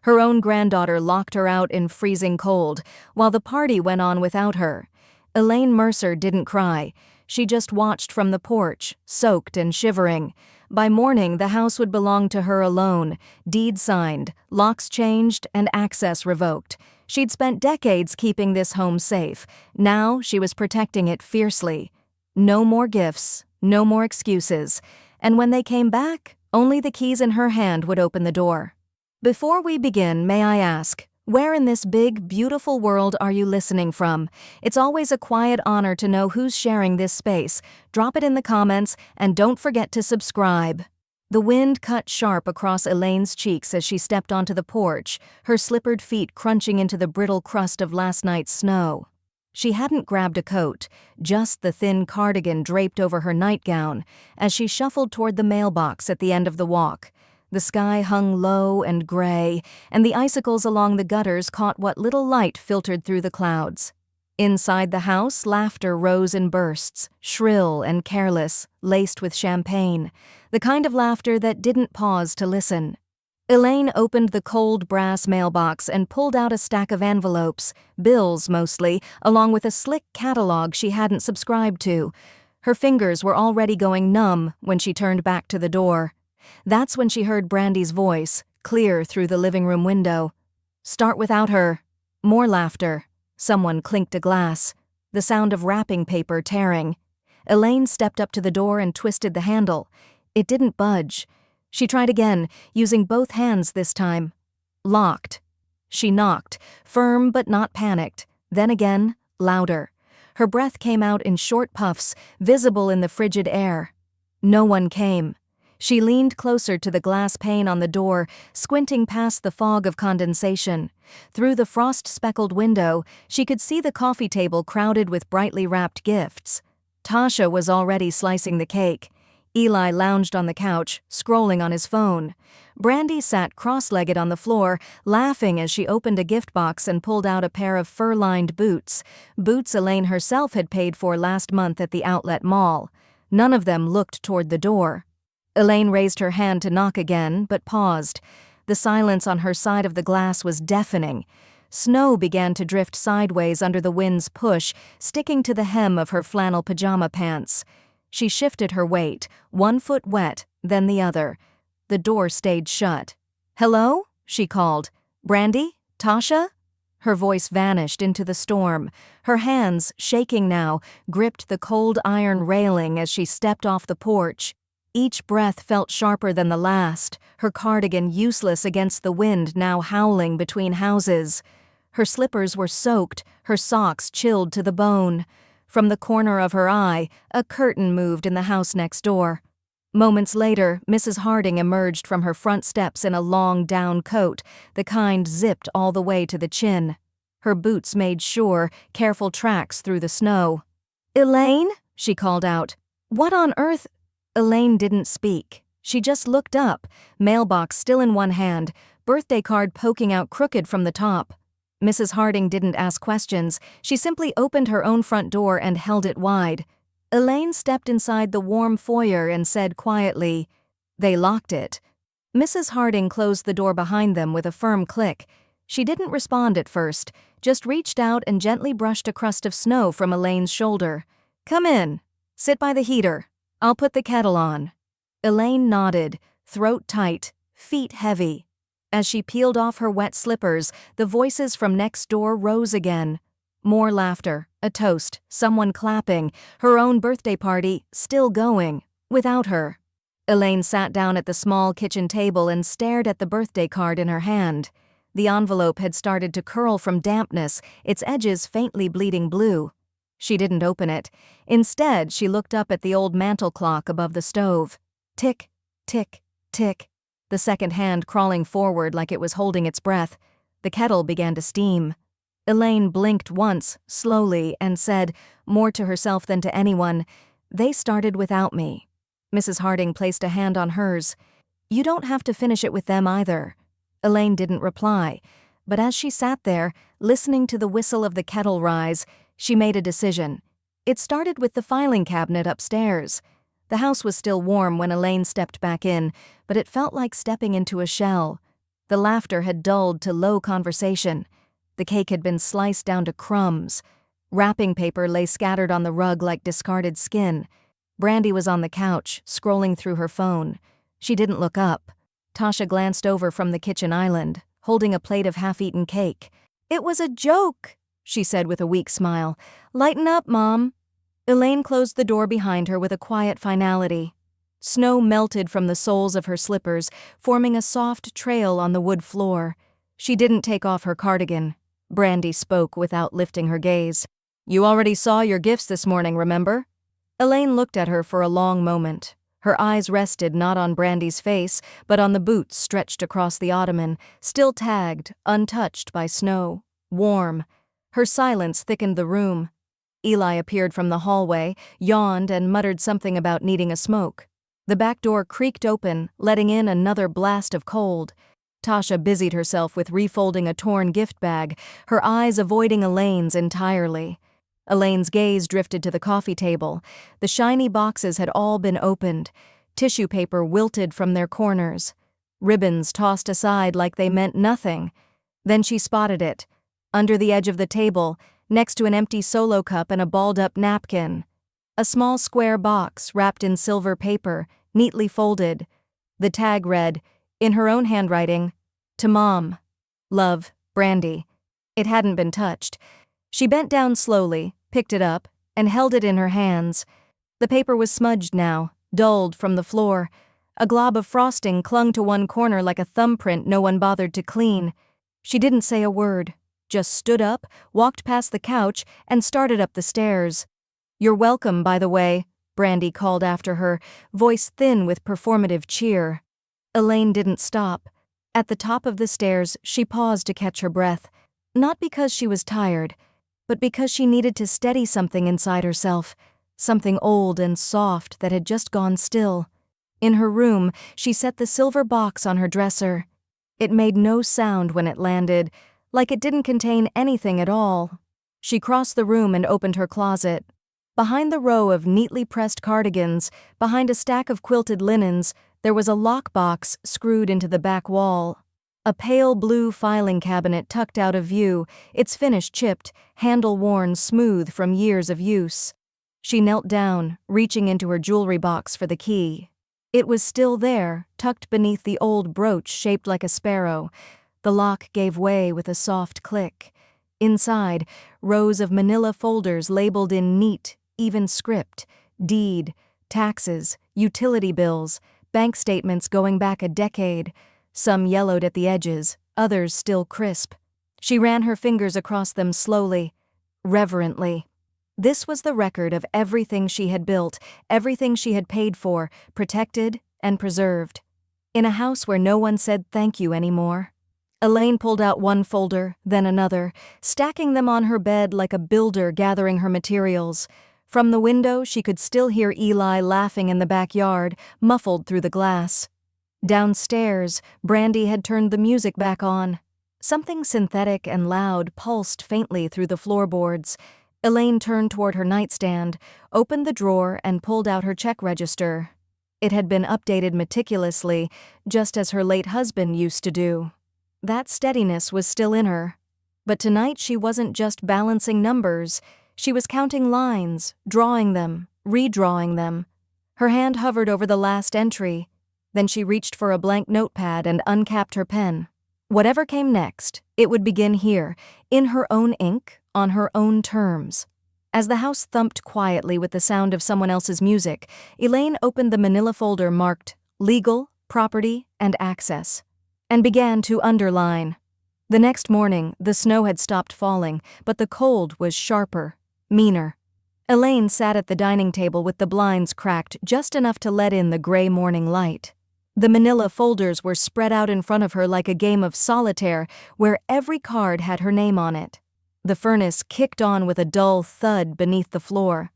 Her own granddaughter locked her out in freezing cold, while the party went on without her. Elaine Mercer didn't cry. She just watched from the porch, soaked and shivering. By morning, the house would belong to her alone, deed signed, locks changed, and access revoked. She'd spent decades keeping this home safe. Now she was protecting it fiercely. No more gifts, no more excuses. And when they came back, only the keys in her hand would open the door. Before we begin, may I ask, where in this big, beautiful world are you listening from? It's always a quiet honor to know who's sharing this space. Drop it in the comments, and don't forget to subscribe. The wind cut sharp across Elaine's cheeks as she stepped onto the porch, her slippered feet crunching into the brittle crust of last night's snow. She hadn't grabbed a coat, just the thin cardigan draped over her nightgown, as she shuffled toward the mailbox at the end of the walk. The sky hung low and gray, and the icicles along the gutters caught what little light filtered through the clouds. Inside the house, laughter rose in bursts, shrill and careless, laced with champagne, the kind of laughter that didn't pause to listen. Elaine opened the cold brass mailbox and pulled out a stack of envelopes, bills mostly, along with a slick catalog she hadn't subscribed to. Her fingers were already going numb when she turned back to the door. That's when she heard Brandy's voice, clear through the living room window. "Start without her." More laughter. Someone clinked a glass. The sound of wrapping paper tearing. Elaine stepped up to the door and twisted the handle. It didn't budge. She tried again, using both hands this time. Locked. She knocked, firm but not panicked. Then again, louder. Her breath came out in short puffs, visible in the frigid air. No one came. She leaned closer to the glass pane on the door, squinting past the fog of condensation. Through the frost-speckled window, she could see the coffee table crowded with brightly wrapped gifts. Tasha was already slicing the cake. Eli lounged on the couch, scrolling on his phone. Brandy sat cross-legged on the floor, laughing as she opened a gift box and pulled out a pair of fur-lined boots. Boots Elaine herself had paid for last month at the outlet mall. None of them looked toward the door. Elaine raised her hand to knock again, but paused. The silence on her side of the glass was deafening. Snow began to drift sideways under the wind's push, sticking to the hem of her flannel pajama pants. She shifted her weight, one foot wet, then the other. The door stayed shut. "Hello?" she called. "Brandy? Tasha?" Her voice vanished into the storm. Her hands, shaking now, gripped the cold iron railing as she stepped off the porch. Each breath felt sharper than the last, her cardigan useless against the wind now howling between houses. Her slippers were soaked, her socks chilled to the bone. From the corner of her eye, a curtain moved in the house next door. Moments later, Mrs. Harding emerged from her front steps in a long down coat, the kind zipped all the way to the chin. Her boots made sure, careful tracks through the snow. "Elaine?" she called out. "What on earth?" Elaine didn't speak. She just looked up, mailbox still in one hand, birthday card poking out crooked from the top. Mrs. Harding didn't ask questions. She simply opened her own front door and held it wide. Elaine stepped inside the warm foyer and said quietly, "They locked it." Mrs. Harding closed the door behind them with a firm click. She didn't respond at first, just reached out and gently brushed a crust of snow from Elaine's shoulder. "Come in. Sit by the heater. I'll put the kettle on." Elaine nodded, throat tight, feet heavy. As she peeled off her wet slippers, the voices from next door rose again. More laughter, a toast, someone clapping, her own birthday party still going, without her. Elaine sat down at the small kitchen table and stared at the birthday card in her hand. The envelope had started to curl from dampness, its edges faintly bleeding blue. She didn't open it. Instead, she looked up at the old mantel clock above the stove. Tick, tick, tick. The second hand crawling forward like it was holding its breath. The kettle began to steam. Elaine blinked once, slowly, and said, more to herself than to anyone, "They started without me." Mrs. Harding placed a hand on hers. "You don't have to finish it with them either." Elaine didn't reply, but as she sat there, listening to the whistle of the kettle rise, she made a decision. It started with the filing cabinet upstairs. The house was still warm when Elaine stepped back in, but it felt like stepping into a shell. The laughter had dulled to low conversation. The cake had been sliced down to crumbs. Wrapping paper lay scattered on the rug like discarded skin. Brandy was on the couch, scrolling through her phone. She didn't look up. Tasha glanced over from the kitchen island, holding a plate of half-eaten cake. "It was a joke," she said with a weak smile. "Lighten up, Mom." Elaine closed the door behind her with a quiet finality. Snow melted from the soles of her slippers, forming a soft trail on the wood floor. She didn't take off her cardigan. Brandy spoke without lifting her gaze. "You already saw your gifts this morning, remember?" Elaine looked at her for a long moment. Her eyes rested not on Brandy's face, but on the boots stretched across the ottoman, still tagged, untouched by snow, warm. Her silence thickened the room. Eli appeared from the hallway, yawned, and muttered something about needing a smoke. The back door creaked open, letting in another blast of cold. Tasha busied herself with refolding a torn gift bag, her eyes avoiding Elaine's entirely. Elaine's gaze drifted to the coffee table. The shiny boxes had all been opened, tissue paper wilted from their corners, ribbons tossed aside like they meant nothing. Then she spotted it, under the edge of the table, next to an empty Solo cup and a balled-up napkin. A small square box wrapped in silver paper, neatly folded. The tag read, in her own handwriting, "To Mom. Love, Brandy." It hadn't been touched. She bent down slowly, picked it up, and held it in her hands. The paper was smudged now, dulled from the floor. A glob of frosting clung to one corner like a thumbprint no one bothered to clean. She didn't say a word, just stood up, walked past the couch, and started up the stairs. "You're welcome, by the way," Brandy called after her, voice thin with performative cheer. Elaine didn't stop. At the top of the stairs, she paused to catch her breath, not because she was tired, but because she needed to steady something inside herself, something old and soft that had just gone still. In her room, she set the silver box on her dresser. It made no sound when it landed, like it didn't contain anything at all. She crossed the room and opened her closet. Behind the row of neatly pressed cardigans, behind a stack of quilted linens, there was a lockbox screwed into the back wall. A pale blue filing cabinet tucked out of view, its finish chipped, handle worn smooth from years of use. She knelt down, reaching into her jewelry box for the key. It was still there, tucked beneath the old brooch shaped like a sparrow. The lock gave way with a soft click. Inside, rows of manila folders labeled in neat, even script, deed, taxes, utility bills, bank statements going back a decade, some yellowed at the edges, others still crisp. She ran her fingers across them slowly, reverently. This was the record of everything she had built, everything she had paid for, protected and preserved. In a house where no one said thank you anymore. Elaine pulled out one folder, then another, stacking them on her bed like a builder gathering her materials. From the window, she could still hear Eli laughing in the backyard, muffled through the glass. Downstairs, Brandy had turned the music back on. Something synthetic and loud pulsed faintly through the floorboards. Elaine turned toward her nightstand, opened the drawer, and pulled out her check register. It had been updated meticulously, just as her late husband used to do. That steadiness was still in her. But tonight she wasn't just balancing numbers. She was counting lines, drawing them, redrawing them. Her hand hovered over the last entry. Then she reached for a blank notepad and uncapped her pen. Whatever came next, it would begin here, in her own ink, on her own terms. As the house thumped quietly with the sound of someone else's music, Elaine opened the manila folder marked Legal, Property, and Access, and began to underline. The next morning, the snow had stopped falling, but the cold was sharper, meaner. Elaine sat at the dining table with the blinds cracked just enough to let in the gray morning light. The manila folders were spread out in front of her like a game of solitaire, where every card had her name on it. The furnace kicked on with a dull thud beneath the floor.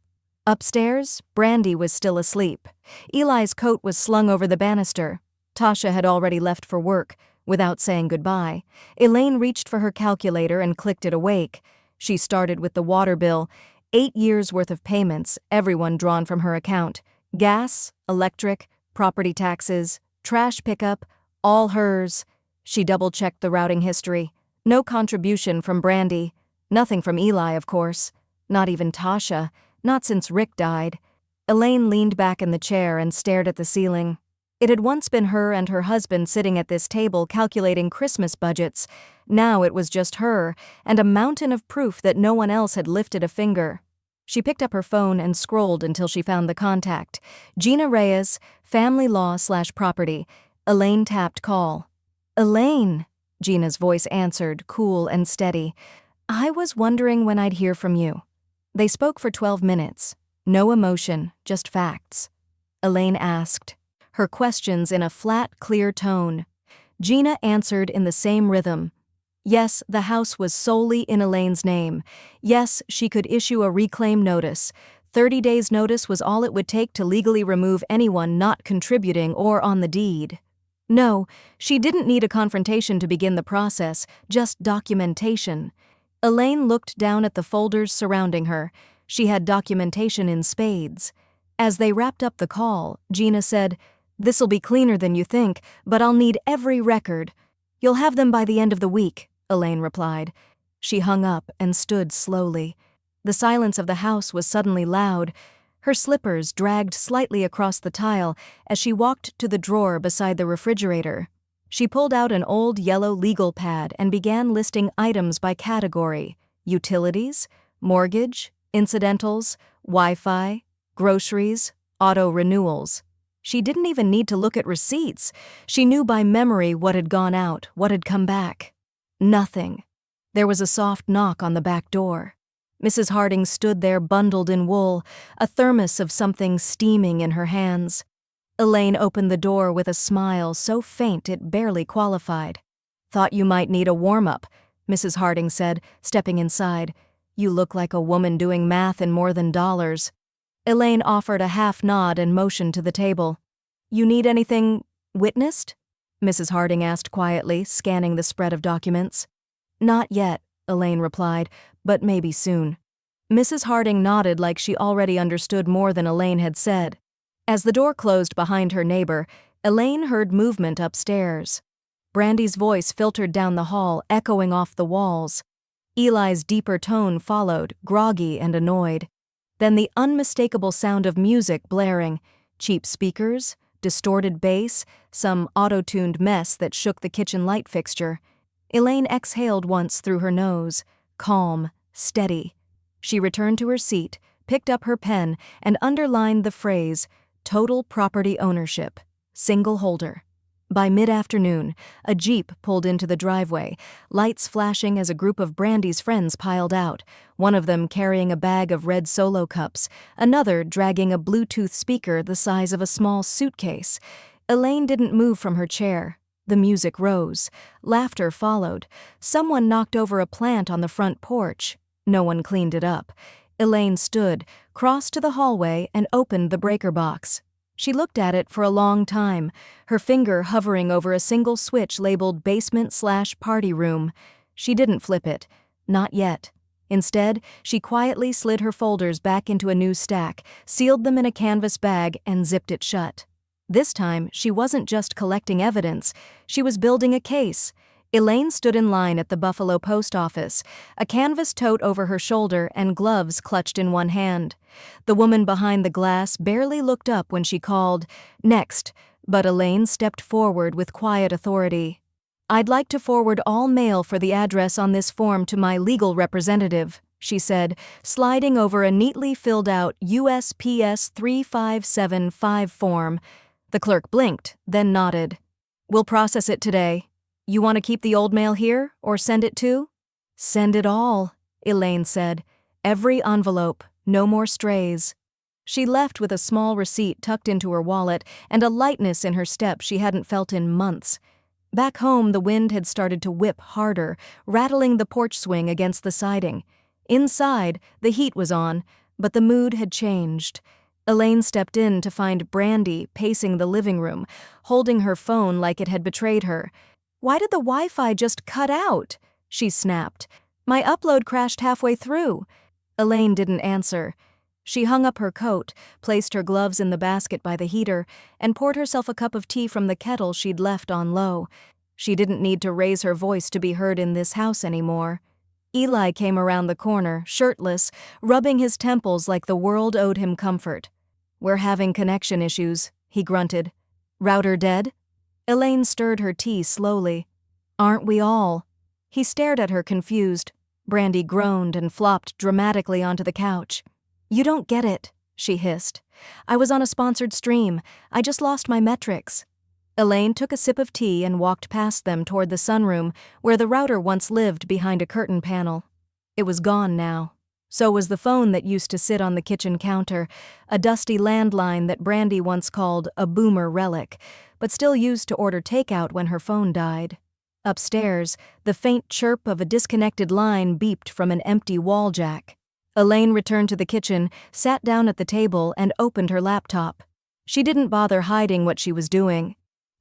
Upstairs, Brandy was still asleep. Eli's coat was slung over the banister. Tasha had already left for work. Without saying goodbye, Elaine reached for her calculator and clicked it awake. She started with the water bill, 8 years' worth of payments, everyone drawn from her account. Gas, electric, property taxes, trash pickup, all hers. She double-checked the routing history. No contribution from Brandy. Nothing from Eli, of course. Not even Tasha. Not since Rick died. Elaine leaned back in the chair and stared at the ceiling. It had once been her and her husband sitting at this table calculating Christmas budgets. Now it was just her, and a mountain of proof that no one else had lifted a finger. She picked up her phone and scrolled until she found the contact. Gina Reyes, family law/property. Elaine tapped call. "Elaine," Gina's voice answered, cool and steady. "I was wondering when I'd hear from you." They spoke for 12 minutes. No emotion, just facts. Elaine asked, her questions in a flat, clear tone. Gina answered in the same rhythm. Yes, the house was solely in Elaine's name. Yes, she could issue a reclaim notice. 30 days' notice was all it would take to legally remove anyone not contributing or on the deed. No, she didn't need a confrontation to begin the process, just documentation. Elaine looked down at the folders surrounding her. She had documentation in spades. As they wrapped up the call, Gina said, "This'll be cleaner than you think, but I'll need every record." "You'll have them by the end of the week," Elaine replied. She hung up and stood slowly. The silence of the house was suddenly loud. Her slippers dragged slightly across the tile as she walked to the drawer beside the refrigerator. She pulled out an old yellow legal pad and began listing items by category: utilities, mortgage, incidentals, Wi-Fi, groceries, auto renewals. She didn't even need to look at receipts. She knew by memory what had gone out, what had come back. Nothing. There was a soft knock on the back door. Mrs. Harding stood there bundled in wool, a thermos of something steaming in her hands. Elaine opened the door with a smile so faint it barely qualified. "Thought you might need a warm-up," Mrs. Harding said, stepping inside. "You look like a woman doing math in more than dollars." Elaine offered a half nod and motioned to the table. "You need anything witnessed?" Mrs. Harding asked quietly, scanning the spread of documents. "Not yet," Elaine replied, "but maybe soon." Mrs. Harding nodded like she already understood more than Elaine had said. As the door closed behind her neighbor, Elaine heard movement upstairs. Brandy's voice filtered down the hall, echoing off the walls. Eli's deeper tone followed, groggy and annoyed. Then the unmistakable sound of music blaring, cheap speakers, distorted bass, some auto-tuned mess that shook the kitchen light fixture. Elaine exhaled once through her nose, calm, steady. She returned to her seat, picked up her pen, and underlined the phrase, "Total property ownership, single holder." By mid-afternoon, a Jeep pulled into the driveway, lights flashing as a group of Brandy's friends piled out, one of them carrying a bag of red Solo cups, another dragging a Bluetooth speaker the size of a small suitcase. Elaine didn't move from her chair. The music rose. Laughter followed. Someone knocked over a plant on the front porch. No one cleaned it up. Elaine stood, crossed to the hallway, and opened the breaker box. She looked at it for a long time, her finger hovering over a single switch labeled basement/party room. She didn't flip it. Not yet. Instead, she quietly slid her folders back into a new stack, sealed them in a canvas bag, and zipped it shut. This time, she wasn't just collecting evidence. She was building a case. Elaine stood in line at the Buffalo post office, a canvas tote over her shoulder and gloves clutched in one hand. The woman behind the glass barely looked up when she called, "Next," but Elaine stepped forward with quiet authority. "I'd like to forward all mail for the address on this form to my legal representative," she said, sliding over a neatly filled-out USPS 3575 form. The clerk blinked, then nodded. "We'll process it today. You want to keep the old mail here, or send it to?" "Send it all," Elaine said. "Every envelope, no more strays." She left with a small receipt tucked into her wallet and a lightness in her step she hadn't felt in months. Back home, the wind had started to whip harder, rattling the porch swing against the siding. Inside, the heat was on, but the mood had changed. Elaine stepped in to find Brandy pacing the living room, holding her phone like it had betrayed her. "Why did the Wi-Fi just cut out?" she snapped. "My upload crashed halfway through." Elaine didn't answer. She hung up her coat, placed her gloves in the basket by the heater, and poured herself a cup of tea from the kettle she'd left on low. She didn't need to raise her voice to be heard in this house anymore. Eli came around the corner, shirtless, rubbing his temples like the world owed him comfort. "We're having connection issues," he grunted. "Router dead?" Elaine stirred her tea slowly. "Aren't we all?" He stared at her confused. Brandy groaned and flopped dramatically onto the couch. "You don't get it," she hissed. "I was on a sponsored stream. I just lost my metrics." Elaine took a sip of tea and walked past them toward the sunroom where the router once lived behind a curtain panel. It was gone now. So was the phone that used to sit on the kitchen counter, a dusty landline that Brandy once called a boomer relic, but still used to order takeout when her phone died. Upstairs, the faint chirp of a disconnected line beeped from an empty wall jack. Elaine returned to the kitchen, sat down at the table, and opened her laptop. She didn't bother hiding what she was doing.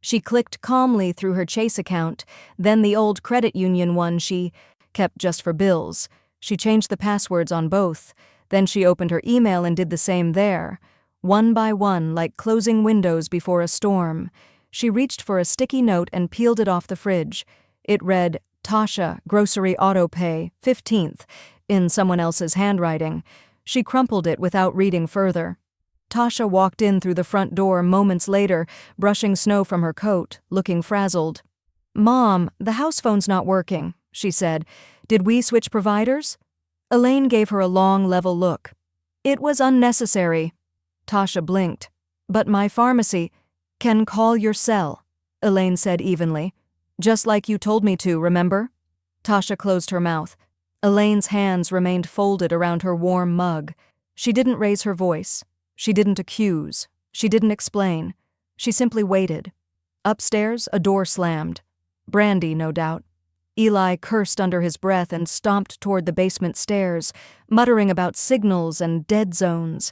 She clicked calmly through her Chase account, then the old credit union one she kept just for bills. She changed the passwords on both. Then she opened her email and did the same there. One by one, like closing windows before a storm. She reached for a sticky note and peeled it off the fridge. It read, "Tasha, grocery auto pay, 15th, in someone else's handwriting. She crumpled it without reading further. Tasha walked in through the front door moments later, brushing snow from her coat, looking frazzled. "Mom, the house phone's not working," she said. "Did we switch providers?" Elaine gave her a long, level look. "It was unnecessary." Tasha blinked. "But my pharmacy—" "Can call your cell," Elaine said evenly. "Just like you told me to, remember?" Tasha closed her mouth. Elaine's hands remained folded around her warm mug. She didn't raise her voice. She didn't accuse. She didn't explain. She simply waited. Upstairs, a door slammed. Brandy, no doubt. Eli cursed under his breath and stomped toward the basement stairs, muttering about signals and dead zones.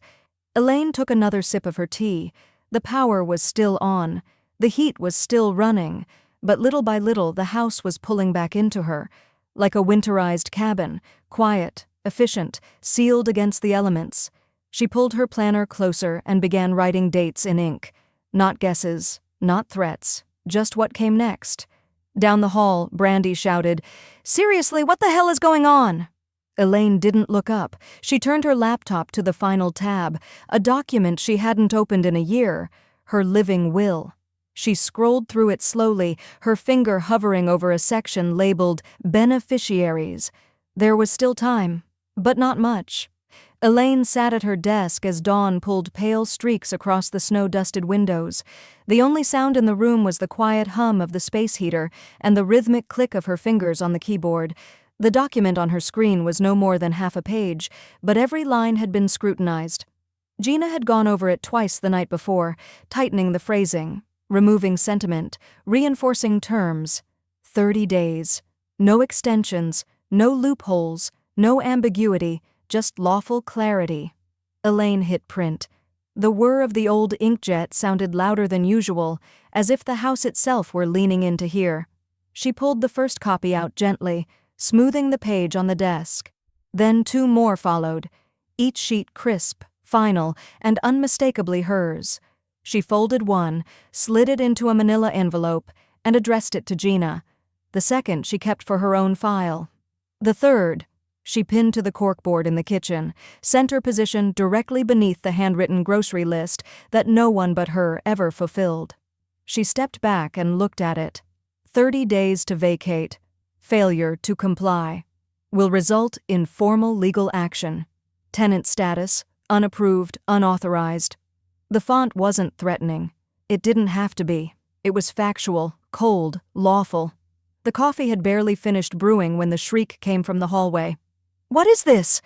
Elaine took another sip of her tea. The power was still on. The heat was still running. But little by little, the house was pulling back into her, like a winterized cabin, quiet, efficient, sealed against the elements. She pulled her planner closer and began writing dates in ink. Not guesses, not threats, just what came next. Down the hall, Brandy shouted, "Seriously, what the hell is going on?" Elaine didn't look up. She turned her laptop to the final tab, a document she hadn't opened in a year, her living will. She scrolled through it slowly, her finger hovering over a section labeled Beneficiaries. There was still time, but not much. Elaine sat at her desk as dawn pulled pale streaks across the snow-dusted windows. The only sound in the room was the quiet hum of the space heater and the rhythmic click of her fingers on the keyboard. The document on her screen was no more than half a page, but every line had been scrutinized. Gina had gone over it twice the night before, tightening the phrasing, removing sentiment, reinforcing terms. 30 days. No extensions, no loopholes, no ambiguity, just lawful clarity. Elaine hit print. The whir of the old inkjet sounded louder than usual, as if the house itself were leaning in to hear. She pulled the first copy out gently, smoothing the page on the desk. Then 2 more followed, each sheet crisp, final, and unmistakably hers. She folded one, slid it into a manila envelope, and addressed it to Gina. The second she kept for her own file. The third she pinned to the corkboard in the kitchen, center position directly beneath the handwritten grocery list that no one but her ever fulfilled. She stepped back and looked at it. 30 days to vacate. Failure to comply. Will result in formal legal action. Tenant status, unapproved, unauthorized. The font wasn't threatening. It didn't have to be. It was factual, cold, lawful. The coffee had barely finished brewing when the shriek came from the hallway. "What is this?"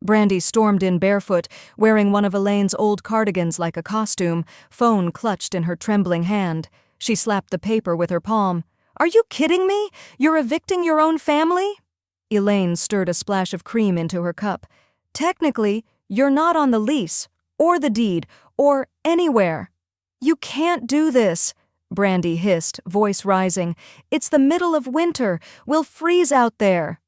Brandy stormed in barefoot, wearing one of Elaine's old cardigans like a costume, phone clutched in her trembling hand. She slapped the paper with her palm. "Are you kidding me? You're evicting your own family?" Elaine stirred a splash of cream into her cup. "Technically, you're not on the lease, or the deed, or anywhere." "You can't do this," Brandy hissed, voice rising. "It's the middle of winter. We'll freeze out there."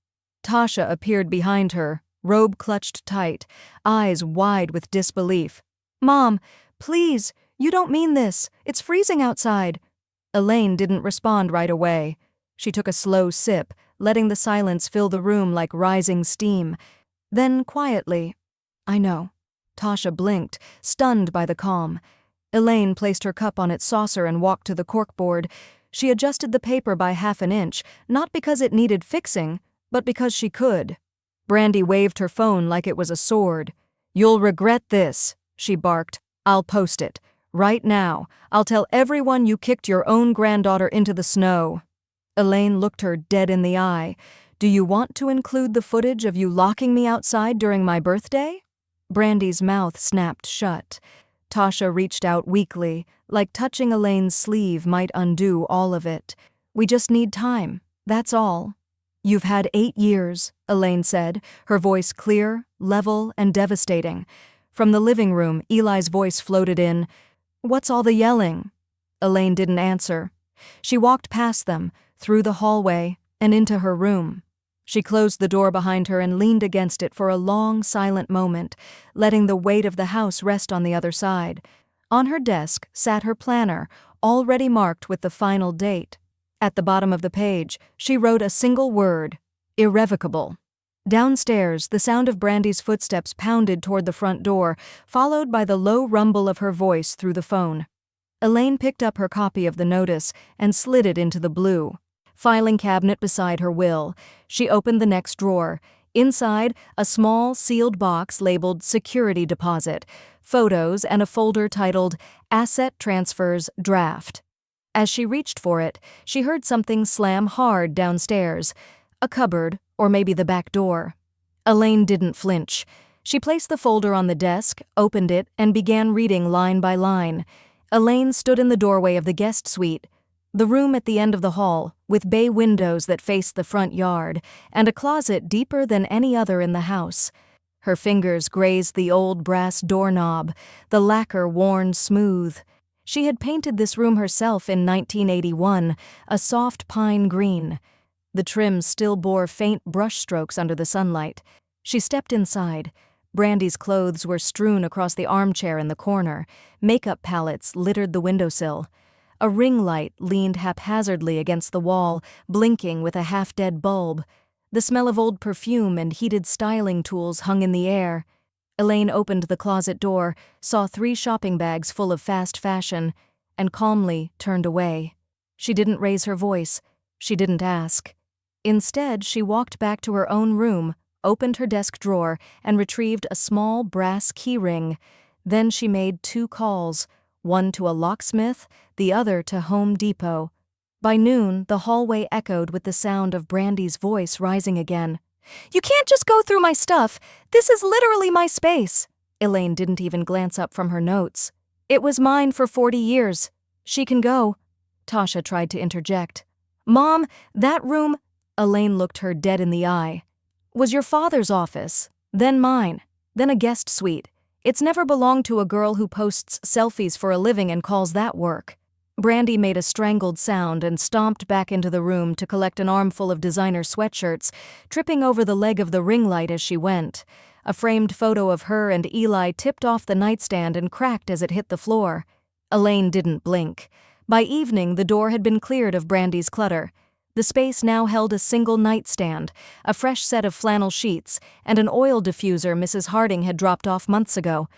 Tasha appeared behind her, robe clutched tight, eyes wide with disbelief. "Mom, please, you don't mean this. It's freezing outside." Elaine didn't respond right away. She took a slow sip, letting the silence fill the room like rising steam. Then, quietly, "I know." Tasha blinked, stunned by the calm. Elaine placed her cup on its saucer and walked to the corkboard. She adjusted the paper by half an inch, not because it needed fixing, but because she could. Brandy waved her phone like it was a sword. "You'll regret this," she barked. "I'll post it. Right now. I'll tell everyone you kicked your own granddaughter into the snow." Elaine looked her dead in the eye. "Do you want to include the footage of you locking me outside during my birthday?" Brandy's mouth snapped shut. Tasha reached out weakly, like touching Elaine's sleeve might undo all of it. "We just need time, that's all." "You've had 8 years," Elaine said, her voice clear, level, and devastating. From the living room, Eli's voice floated in, "What's all the yelling?" Elaine didn't answer. She walked past them, through the hallway, and into her room. She closed the door behind her and leaned against it for a long, silent moment, letting the weight of the house rest on the other side. On her desk sat her planner, already marked with the final date. At the bottom of the page, she wrote a single word: irrevocable. Downstairs, the sound of Brandy's footsteps pounded toward the front door, followed by the low rumble of her voice through the phone. Elaine picked up her copy of the notice and slid it into the blue filing cabinet beside her will. She opened the next drawer. Inside, a small, sealed box labeled Security Deposit, photos, and a folder titled Asset Transfers Draft. As she reached for it, she heard something slam hard downstairs. A cupboard, or maybe the back door. Elaine didn't flinch. She placed the folder on the desk, opened it, and began reading line by line. Elaine stood in the doorway of the guest suite, the room at the end of the hall, with bay windows that faced the front yard, and a closet deeper than any other in the house. Her fingers grazed the old brass doorknob, the lacquer worn smooth. She had painted this room herself in 1981, a soft pine green. The trim still bore faint brushstrokes under the sunlight. She stepped inside. Brandy's clothes were strewn across the armchair in the corner. Makeup palettes littered the windowsill. A ring light leaned haphazardly against the wall, blinking with a half-dead bulb. The smell of old perfume and heated styling tools hung in the air. Elaine opened the closet door, saw 3 shopping bags full of fast fashion, and calmly turned away. She didn't raise her voice. She didn't ask. Instead, she walked back to her own room, opened her desk drawer, and retrieved a small brass keyring. Then she made 2 calls, one to a locksmith, the other to Home Depot. By noon, the hallway echoed with the sound of Brandy's voice rising again. "You can't just go through my stuff. This is literally my space." Elaine didn't even glance up from her notes. "It was mine for 40 years. She can go." Tasha tried to interject. "Mom, that room—" Elaine looked her dead in the eye. "Was your father's office, then mine, then a guest suite. It's never belonged to a girl who posts selfies for a living and calls that work." Brandy made a strangled sound and stomped back into the room to collect an armful of designer sweatshirts, tripping over the leg of the ring light as she went. A framed photo of her and Eli tipped off the nightstand and cracked as it hit the floor. Elaine didn't blink. By evening, the door had been cleared of Brandy's clutter. The space now held a single nightstand, a fresh set of flannel sheets, and an oil diffuser Mrs. Harding had dropped off months ago.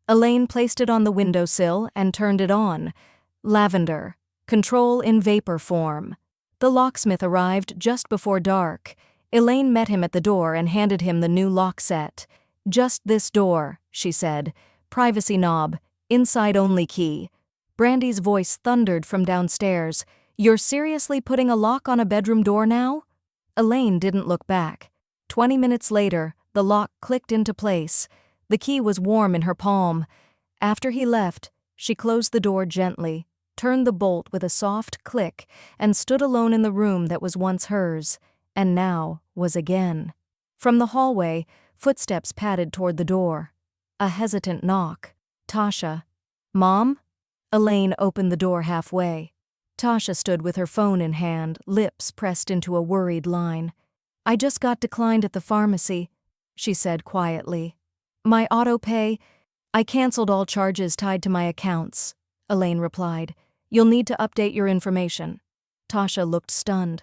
Elaine placed it on the windowsill and turned it on. Lavender. Control in vapor form. The locksmith arrived just before dark. Elaine met him at the door and handed him the new lock set. "Just this door," she said. "Privacy knob. Inside-only key." Brandy's voice thundered from downstairs. "You're seriously putting a lock on a bedroom door now?" Elaine didn't look back. 20 minutes later, the lock clicked into place. The key was warm in her palm. After he left, she closed the door gently, turned the bolt with a soft click, and stood alone in the room that was once hers, and now was again. From the hallway, footsteps padded toward the door. A hesitant knock. "Tasha." "Mom?" Elaine opened the door halfway. Tasha stood with her phone in hand, lips pressed into a worried line. "I just got declined at the pharmacy," she said quietly. "My auto pay—" "I canceled all charges tied to my accounts," Elaine replied. You'll need to update your information." Tasha looked stunned.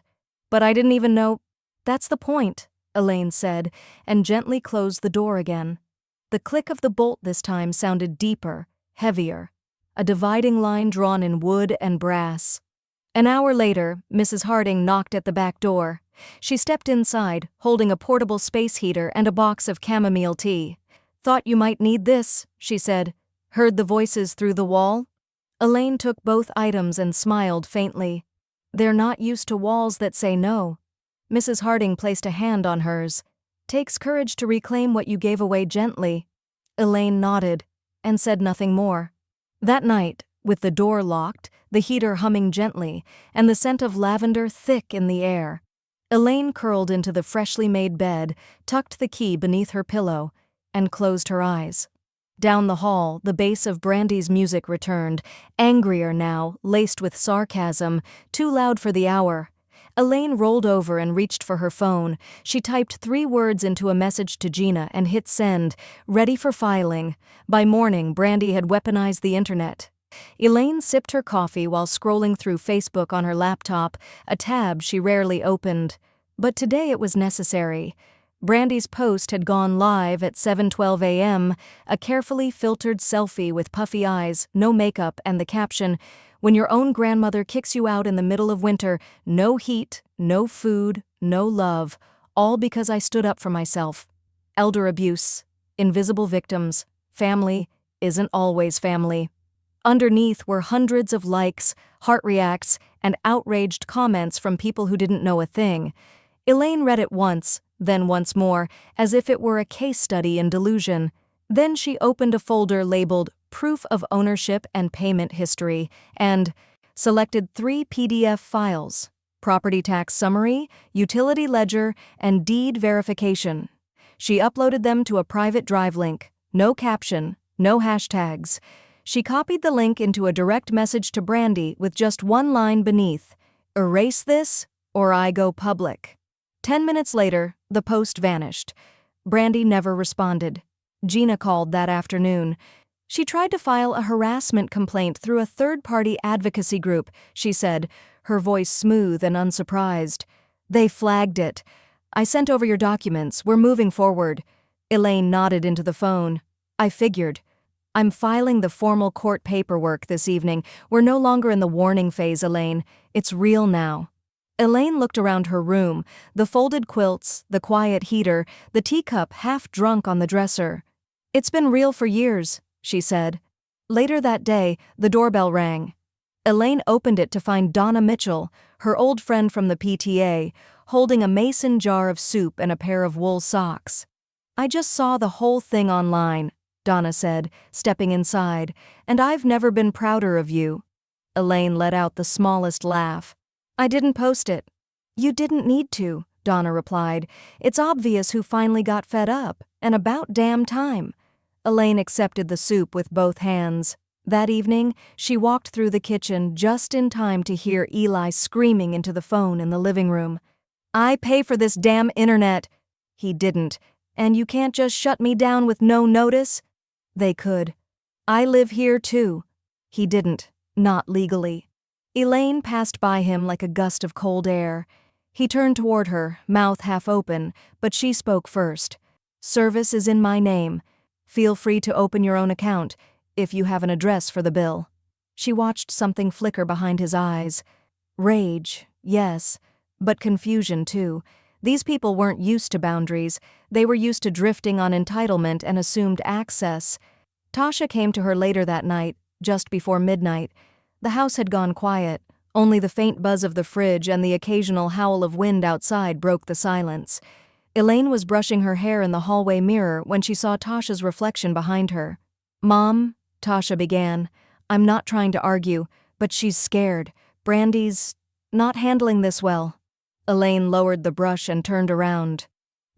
"But I didn't even know—" "That's the point," Elaine said, and gently closed the door again. The click of the bolt this time sounded deeper, heavier, a dividing line drawn in wood and brass. An hour later, Mrs. Harding knocked at the back door. She stepped inside, holding a portable space heater and a box of chamomile tea. "Thought you might need this," she said. "Heard the voices through the wall?" Elaine took both items and smiled faintly. "They're not used to walls that say no." Mrs. Harding placed a hand on hers. "Takes courage to reclaim what you gave away gently." Elaine nodded and said nothing more. That night, with the door locked, the heater humming gently, and the scent of lavender thick in the air, Elaine curled into the freshly made bed, tucked the key beneath her pillow, and closed her eyes. Down the hall, the bass of Brandy's music returned, angrier now, laced with sarcasm, too loud for the hour. Elaine rolled over and reached for her phone. She typed 3 words into a message to Gina and hit send, ready for filing. By morning, Brandy had weaponized the internet. Elaine sipped her coffee while scrolling through Facebook on her laptop, a tab she rarely opened. But today it was necessary. Brandy's post had gone live at 7:12 a.m., a carefully filtered selfie with puffy eyes, no makeup, and the caption, "When your own grandmother kicks you out in the middle of winter, no heat, no food, no love, all because I stood up for myself. Elder abuse, invisible victims, family isn't always family." Underneath were hundreds of likes, heart reacts, and outraged comments from people who didn't know a thing. Elaine read it once, then once more, as if it were a case study in delusion. Then she opened a folder labeled Proof of Ownership and Payment History and selected 3 PDF files: Property Tax Summary, Utility Ledger, and Deed Verification. She uploaded them to a private drive link, no caption, no hashtags. She copied the link into a direct message to Brandy with just one line beneath, "Erase this, or I go public." 10 minutes later, the post vanished. Brandy never responded. Gina called that afternoon. She tried to file a harassment complaint through a third-party advocacy group, she said, her voice smooth and unsurprised. "They flagged it. I sent over your documents. We're moving forward." Elaine nodded into the phone. "I figured. I'm filing the formal court paperwork this evening. We're no longer in the warning phase, Elaine. It's real now." Elaine looked around her room, the folded quilts, the quiet heater, the teacup half drunk on the dresser. "It's been real for years," she said. Later that day, the doorbell rang. Elaine opened it to find Donna Mitchell, her old friend from the PTA, holding a mason jar of soup and a pair of wool socks. "I just saw the whole thing online," Donna said, stepping inside, "and I've never been prouder of you." Elaine let out the smallest laugh. "I didn't post it." "You didn't need to," Donna replied. "It's obvious who finally got fed up, and about damn time." Elaine accepted the soup with both hands. That evening, she walked through the kitchen just in time to hear Eli screaming into the phone in the living room. "I pay for this damn internet." "He didn't. And you can't just shut me down with no notice." "They could. I live here too." "He didn't. Not legally." Elaine passed by him like a gust of cold air. He turned toward her, mouth half open, but she spoke first. "Service is in my name. Feel free to open your own account, if you have an address for the bill." She watched something flicker behind his eyes. Rage, yes, but confusion too. These people weren't used to boundaries. They were used to drifting on entitlement and assumed access. Tasha came to her later that night, just before midnight. The house had gone quiet. Only the faint buzz of the fridge and the occasional howl of wind outside broke the silence. Elaine was brushing her hair in the hallway mirror when she saw Tasha's reflection behind her. "Mom," Tasha began, "I'm not trying to argue, but she's scared. Brandy's not handling this well." Elaine lowered the brush and turned around.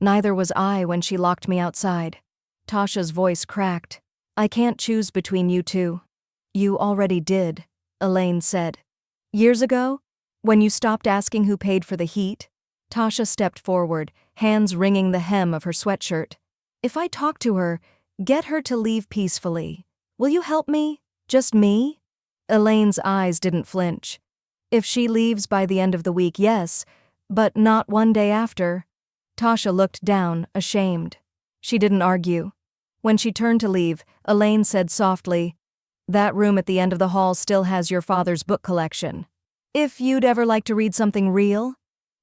"Neither was I when she locked me outside." Tasha's voice cracked. "I can't choose between you two." "You already did," Elaine said. "Years ago? When you stopped asking who paid for the heat?" Tasha stepped forward, hands wringing the hem of her sweatshirt. "If I talk to her, get her to leave peacefully. Will you help me? Just me?" Elaine's eyes didn't flinch. If she leaves by the end of the week, yes, but not one day after. Tasha looked down, ashamed. She didn't argue. When she turned to leave, Elaine said softly, "That room at the end of the hall still has your father's book collection. If you'd ever like to read something real?"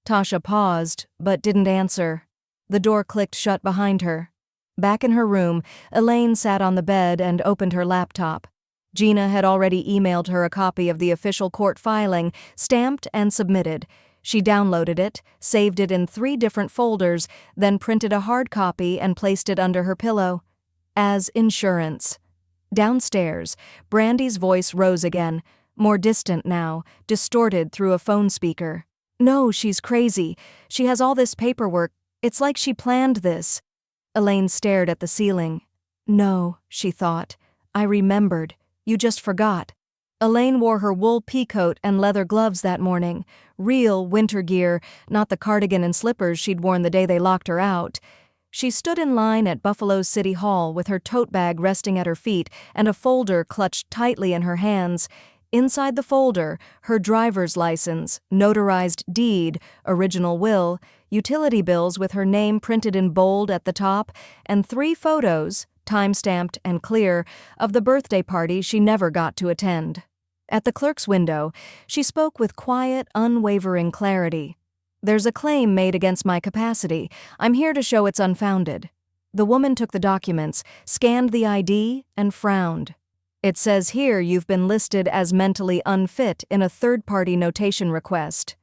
Tasha paused, but didn't answer. The door clicked shut behind her. Back in her room, Elaine sat on the bed and opened her laptop. Gina had already emailed her a copy of the official court filing, stamped and submitted. She downloaded it, saved it in 3 different folders, then printed a hard copy and placed it under her pillow. As insurance. Downstairs, Brandy's voice rose again, more distant now, distorted through a phone speaker. "No, she's crazy. She has all this paperwork. It's like she planned this." Elaine stared at the ceiling. "No," she thought. "I remembered. You just forgot." Elaine wore her wool peacoat and leather gloves that morning. Real winter gear, not the cardigan and slippers she'd worn the day they locked her out. She stood in line at Buffalo's City Hall with her tote bag resting at her feet and a folder clutched tightly in her hands. Inside the folder, her driver's license, notarized deed, original will, utility bills with her name printed in bold at the top, and 3 photos, time-stamped and clear, of the birthday party she never got to attend. At the clerk's window, she spoke with quiet, unwavering clarity. "There's a claim made against my capacity. I'm here to show it's unfounded." The woman took the documents, scanned the ID, and frowned. "It says here you've been listed as mentally unfit in a third-party notation request."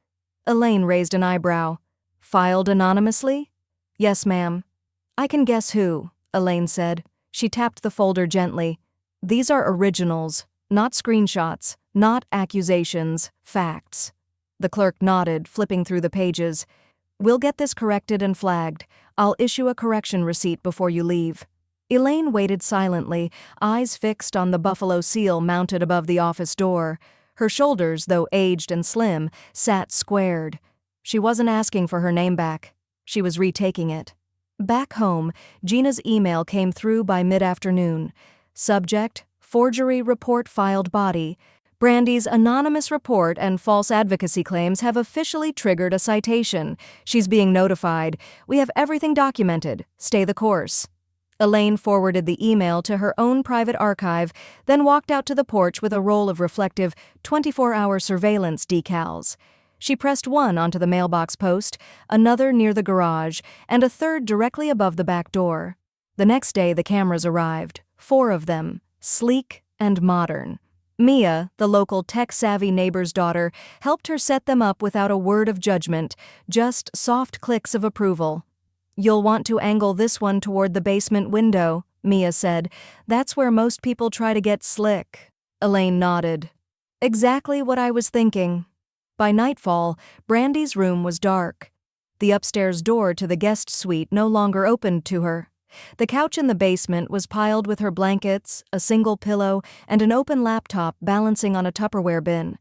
Elaine raised an eyebrow. "Filed anonymously?" "Yes, ma'am." "I can guess who," Elaine said. She tapped the folder gently. "These are originals, not screenshots, not accusations, facts." The clerk nodded, flipping through the pages. "We'll get this corrected and flagged. I'll issue a correction receipt before you leave." Elaine waited silently, eyes fixed on the buffalo seal mounted above the office door. Her shoulders, though aged and slim, sat squared. She wasn't asking for her name back. She was retaking it. Back home, Gina's email came through by mid-afternoon. Subject, forgery report filed body. Brandy's anonymous report and false advocacy claims have officially triggered a citation. She's being notified. We have everything documented. Stay the course. Elaine forwarded the email to her own private archive, then walked out to the porch with a roll of reflective 24-hour surveillance decals. She pressed one onto the mailbox post, another near the garage, and a third directly above the back door. The next day the cameras arrived, 4 of them, sleek and modern. Mia, the local tech-savvy neighbor's daughter, helped her set them up without a word of judgment, just soft clicks of approval. "You'll want to angle this one toward the basement window," Mia said. "That's where most people try to get slick." Elaine nodded. "Exactly what I was thinking." By nightfall, Brandy's room was dark. The upstairs door to the guest suite no longer opened to her. The couch in the basement was piled with her blankets, a single pillow, and an open laptop balancing on a Tupperware bin.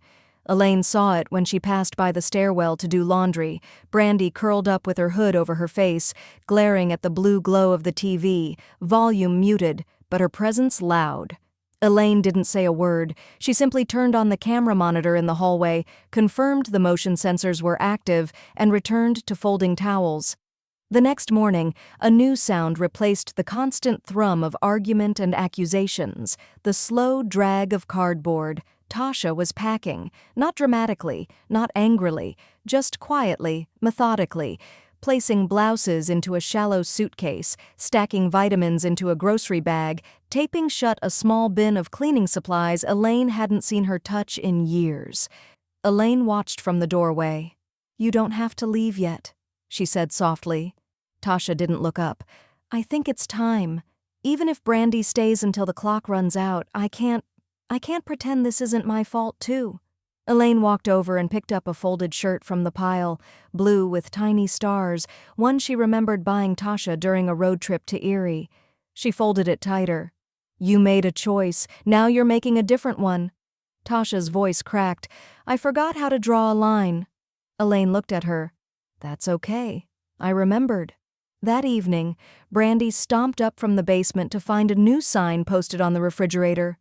Elaine saw it when she passed by the stairwell to do laundry, Brandy curled up with her hood over her face, glaring at the blue glow of the TV, volume muted, but her presence loud. Elaine didn't say a word. She simply turned on the camera monitor in the hallway, confirmed the motion sensors were active, and returned to folding towels. The next morning, a new sound replaced the constant thrum of argument and accusations, the slow drag of cardboard. Tasha was packing, not dramatically, not angrily, just quietly, methodically, placing blouses into a shallow suitcase, stacking vitamins into a grocery bag, taping shut a small bin of cleaning supplies Elaine hadn't seen her touch in years. Elaine watched from the doorway. "You don't have to leave yet," she said softly. Tasha didn't look up. "I think it's time. Even if Brandy stays until the clock runs out, I can't pretend this isn't my fault, too." Elaine walked over and picked up a folded shirt from the pile, blue with tiny stars, one she remembered buying Tasha during a road trip to Erie. She folded it tighter. "You made a choice. Now you're making a different one." Tasha's voice cracked. "I forgot how to draw a line." Elaine looked at her. "That's okay. I remembered." That evening, Brandy stomped up from the basement to find a new sign posted on the refrigerator.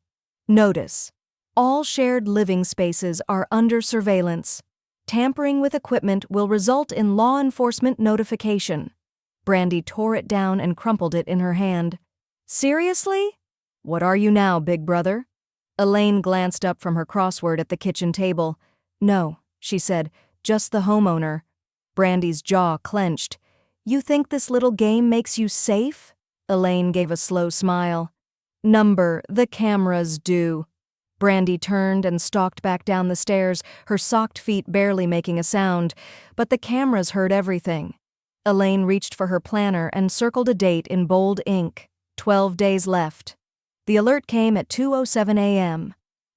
"Notice. All shared living spaces are under surveillance. Tampering with equipment will result in law enforcement notification. Brandy tore it down and crumpled it in her hand. Seriously? What are you now, big brother? Elaine glanced up from her crossword at the kitchen table. No, she said, just the homeowner. Brandy's jaw clenched. You think this little game makes you safe? Elaine gave a slow smile. Number, the cameras do. Brandy turned and stalked back down the stairs, her socked feet barely making a sound, but the cameras heard everything. Elaine reached for her planner and circled a date in bold ink. 12 days left. The alert came at 2:07 a.m.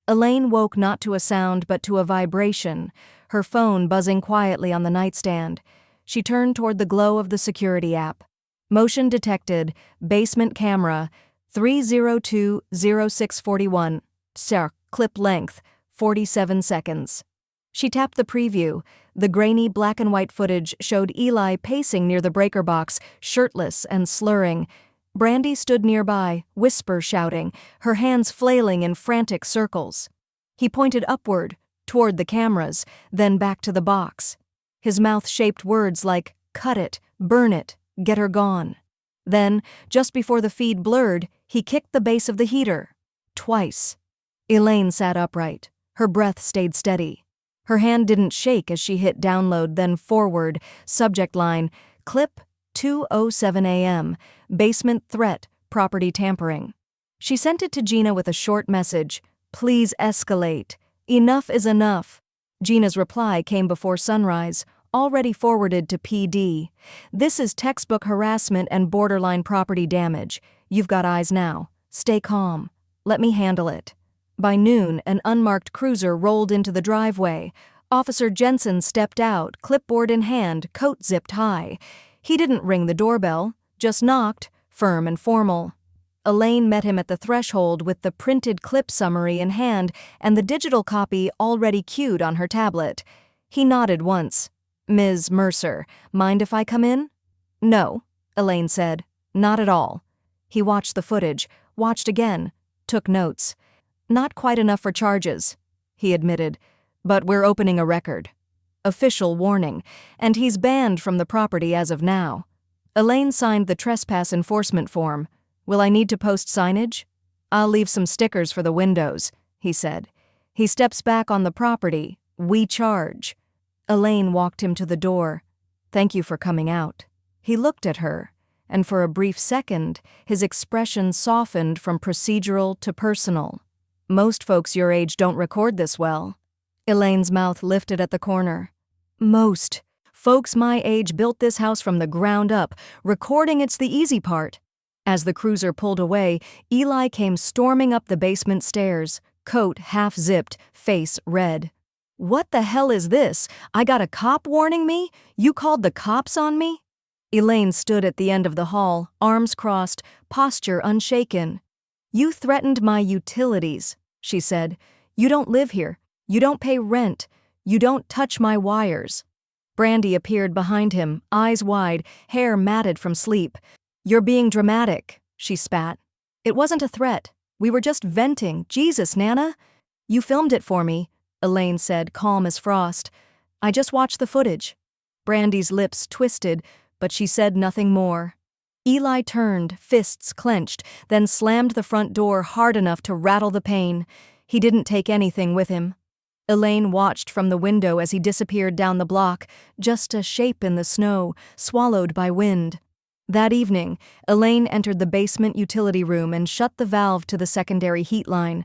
Elaine woke not to a sound but to a vibration, her phone buzzing quietly on the nightstand. She turned toward the glow of the security app. Motion detected, basement camera, 3020641. Clip length, 47 seconds. She tapped the preview. The grainy black and white footage showed Eli pacing near the breaker box, shirtless and slurring. Brandy stood nearby, whisper shouting, her hands flailing in frantic circles. He pointed upward, toward the cameras, then back to the box. His mouth shaped words like, cut it, burn it, get her gone. Then, just before the feed blurred, he kicked the base of the heater. Twice. Elaine sat upright. Her breath stayed steady. Her hand didn't shake as she hit download, then forward, subject line, clip 2:07 a.m., basement threat, property tampering. She sent it to Gina with a short message, please escalate. Enough is enough. Gina's reply came before sunrise, already forwarded to PD. This is textbook harassment and borderline property damage. You've got eyes now. Stay calm. Let me handle it. By noon, an unmarked cruiser rolled into the driveway. Officer Jensen stepped out, clipboard in hand, coat zipped high. He didn't ring the doorbell, just knocked, firm and formal. Elaine met him at the threshold with the printed clip summary in hand and the digital copy already queued on her tablet. He nodded once. Ms. Mercer, mind if I come in? No, Elaine said. Not at all. He watched the footage, watched again, took notes. Not quite enough for charges, he admitted, but we're opening a record. Official warning, and he's banned from the property as of now. Elaine signed the trespass enforcement form. Will I need to post signage? I'll leave some stickers for the windows, he said. He steps back on the property. We charge. Elaine walked him to the door. Thank you for coming out. He looked at her, and for a brief second, his expression softened from procedural to personal. Most folks your age don't record this well. Elaine's mouth lifted at the corner. Most. Folks my age built this house from the ground up. Recording it's the easy part. As the cruiser pulled away, Eli came storming up the basement stairs, coat half-zipped, face red. What the hell is this? I got a cop warning me? You called the cops on me? Elaine stood at the end of the hall, arms crossed, posture unshaken. You threatened my utilities, she said. You don't live here. You don't pay rent. You don't touch my wires. Brandy appeared behind him, eyes wide, hair matted from sleep. You're being dramatic, she spat. It wasn't a threat. We were just venting. Jesus, Nana. You filmed it for me, Elaine said, calm as frost. I just watched the footage. Brandy's lips twisted, but she said nothing more. Eli turned, fists clenched, then slammed the front door hard enough to rattle the pane. He didn't take anything with him. Elaine watched from the window as he disappeared down the block, just a shape in the snow, swallowed by wind. That evening, Elaine entered the basement utility room and shut the valve to the secondary heat line.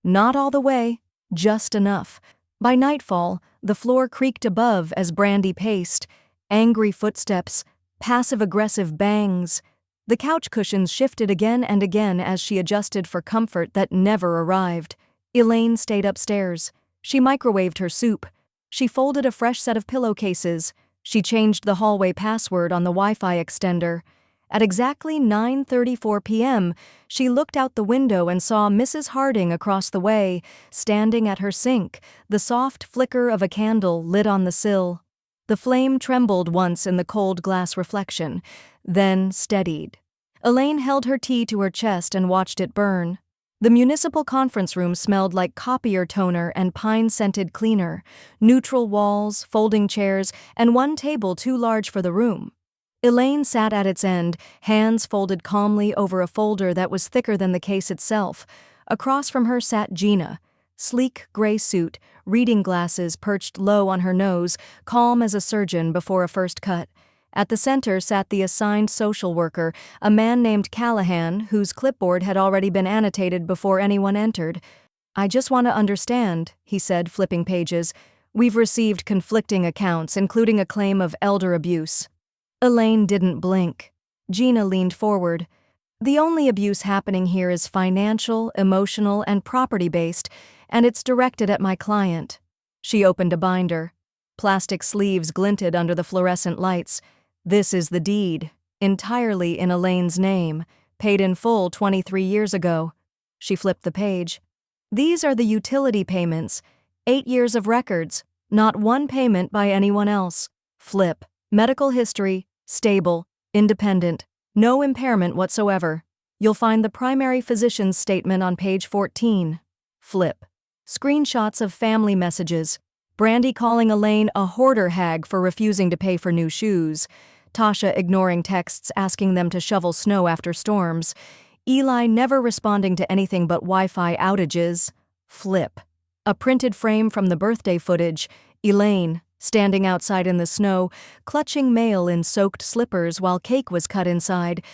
Not all the way, just enough. By nightfall, the floor creaked above as Brandy paced. Angry footsteps, passive-aggressive bangs. The couch cushions shifted again and again as she adjusted for comfort that never arrived. Elaine stayed upstairs. She microwaved her soup. She folded a fresh set of pillowcases. She changed the hallway password on the Wi-Fi extender. At exactly 9:34 p.m., she looked out the window and saw Mrs. Harding across the way, standing at her sink, the soft flicker of a candle lit on the sill. The flame trembled once in the cold glass reflection, then steadied. Elaine held her tea to her chest and watched it burn. The municipal conference room smelled like copier toner and pine-scented cleaner, neutral walls, folding chairs, and one table too large for the room. Elaine sat at its end, hands folded calmly over a folder that was thicker than the case itself. Across from her sat Gina, sleek gray suit, reading glasses perched low on her nose, calm as a surgeon before a first cut. At the center sat the assigned social worker, a man named Callahan, whose clipboard had already been annotated before anyone entered. "I just want to understand," he said, flipping pages. "We've received conflicting accounts, including a claim of elder abuse." Elaine didn't blink. Gina leaned forward. "The only abuse happening here is financial, emotional, and property-based, and it's directed at my client." She opened a binder. Plastic sleeves glinted under the fluorescent lights. "This is the deed, entirely in Elaine's name, paid in full 23 years ago." She flipped the page. "These are the utility payments, 8 years of records, not one payment by anyone else. Flip. Medical history, stable, independent, no impairment whatsoever. You'll find the primary physician's statement on page 14. Flip. Screenshots of family messages. Brandy calling Elaine a hoarder hag for refusing to pay for new shoes. Tasha ignoring texts asking them to shovel snow after storms. Eli never responding to anything but Wi-Fi outages. Flip. A printed frame from the birthday footage. Elaine, standing outside in the snow, clutching mail in soaked slippers while cake was cut inside.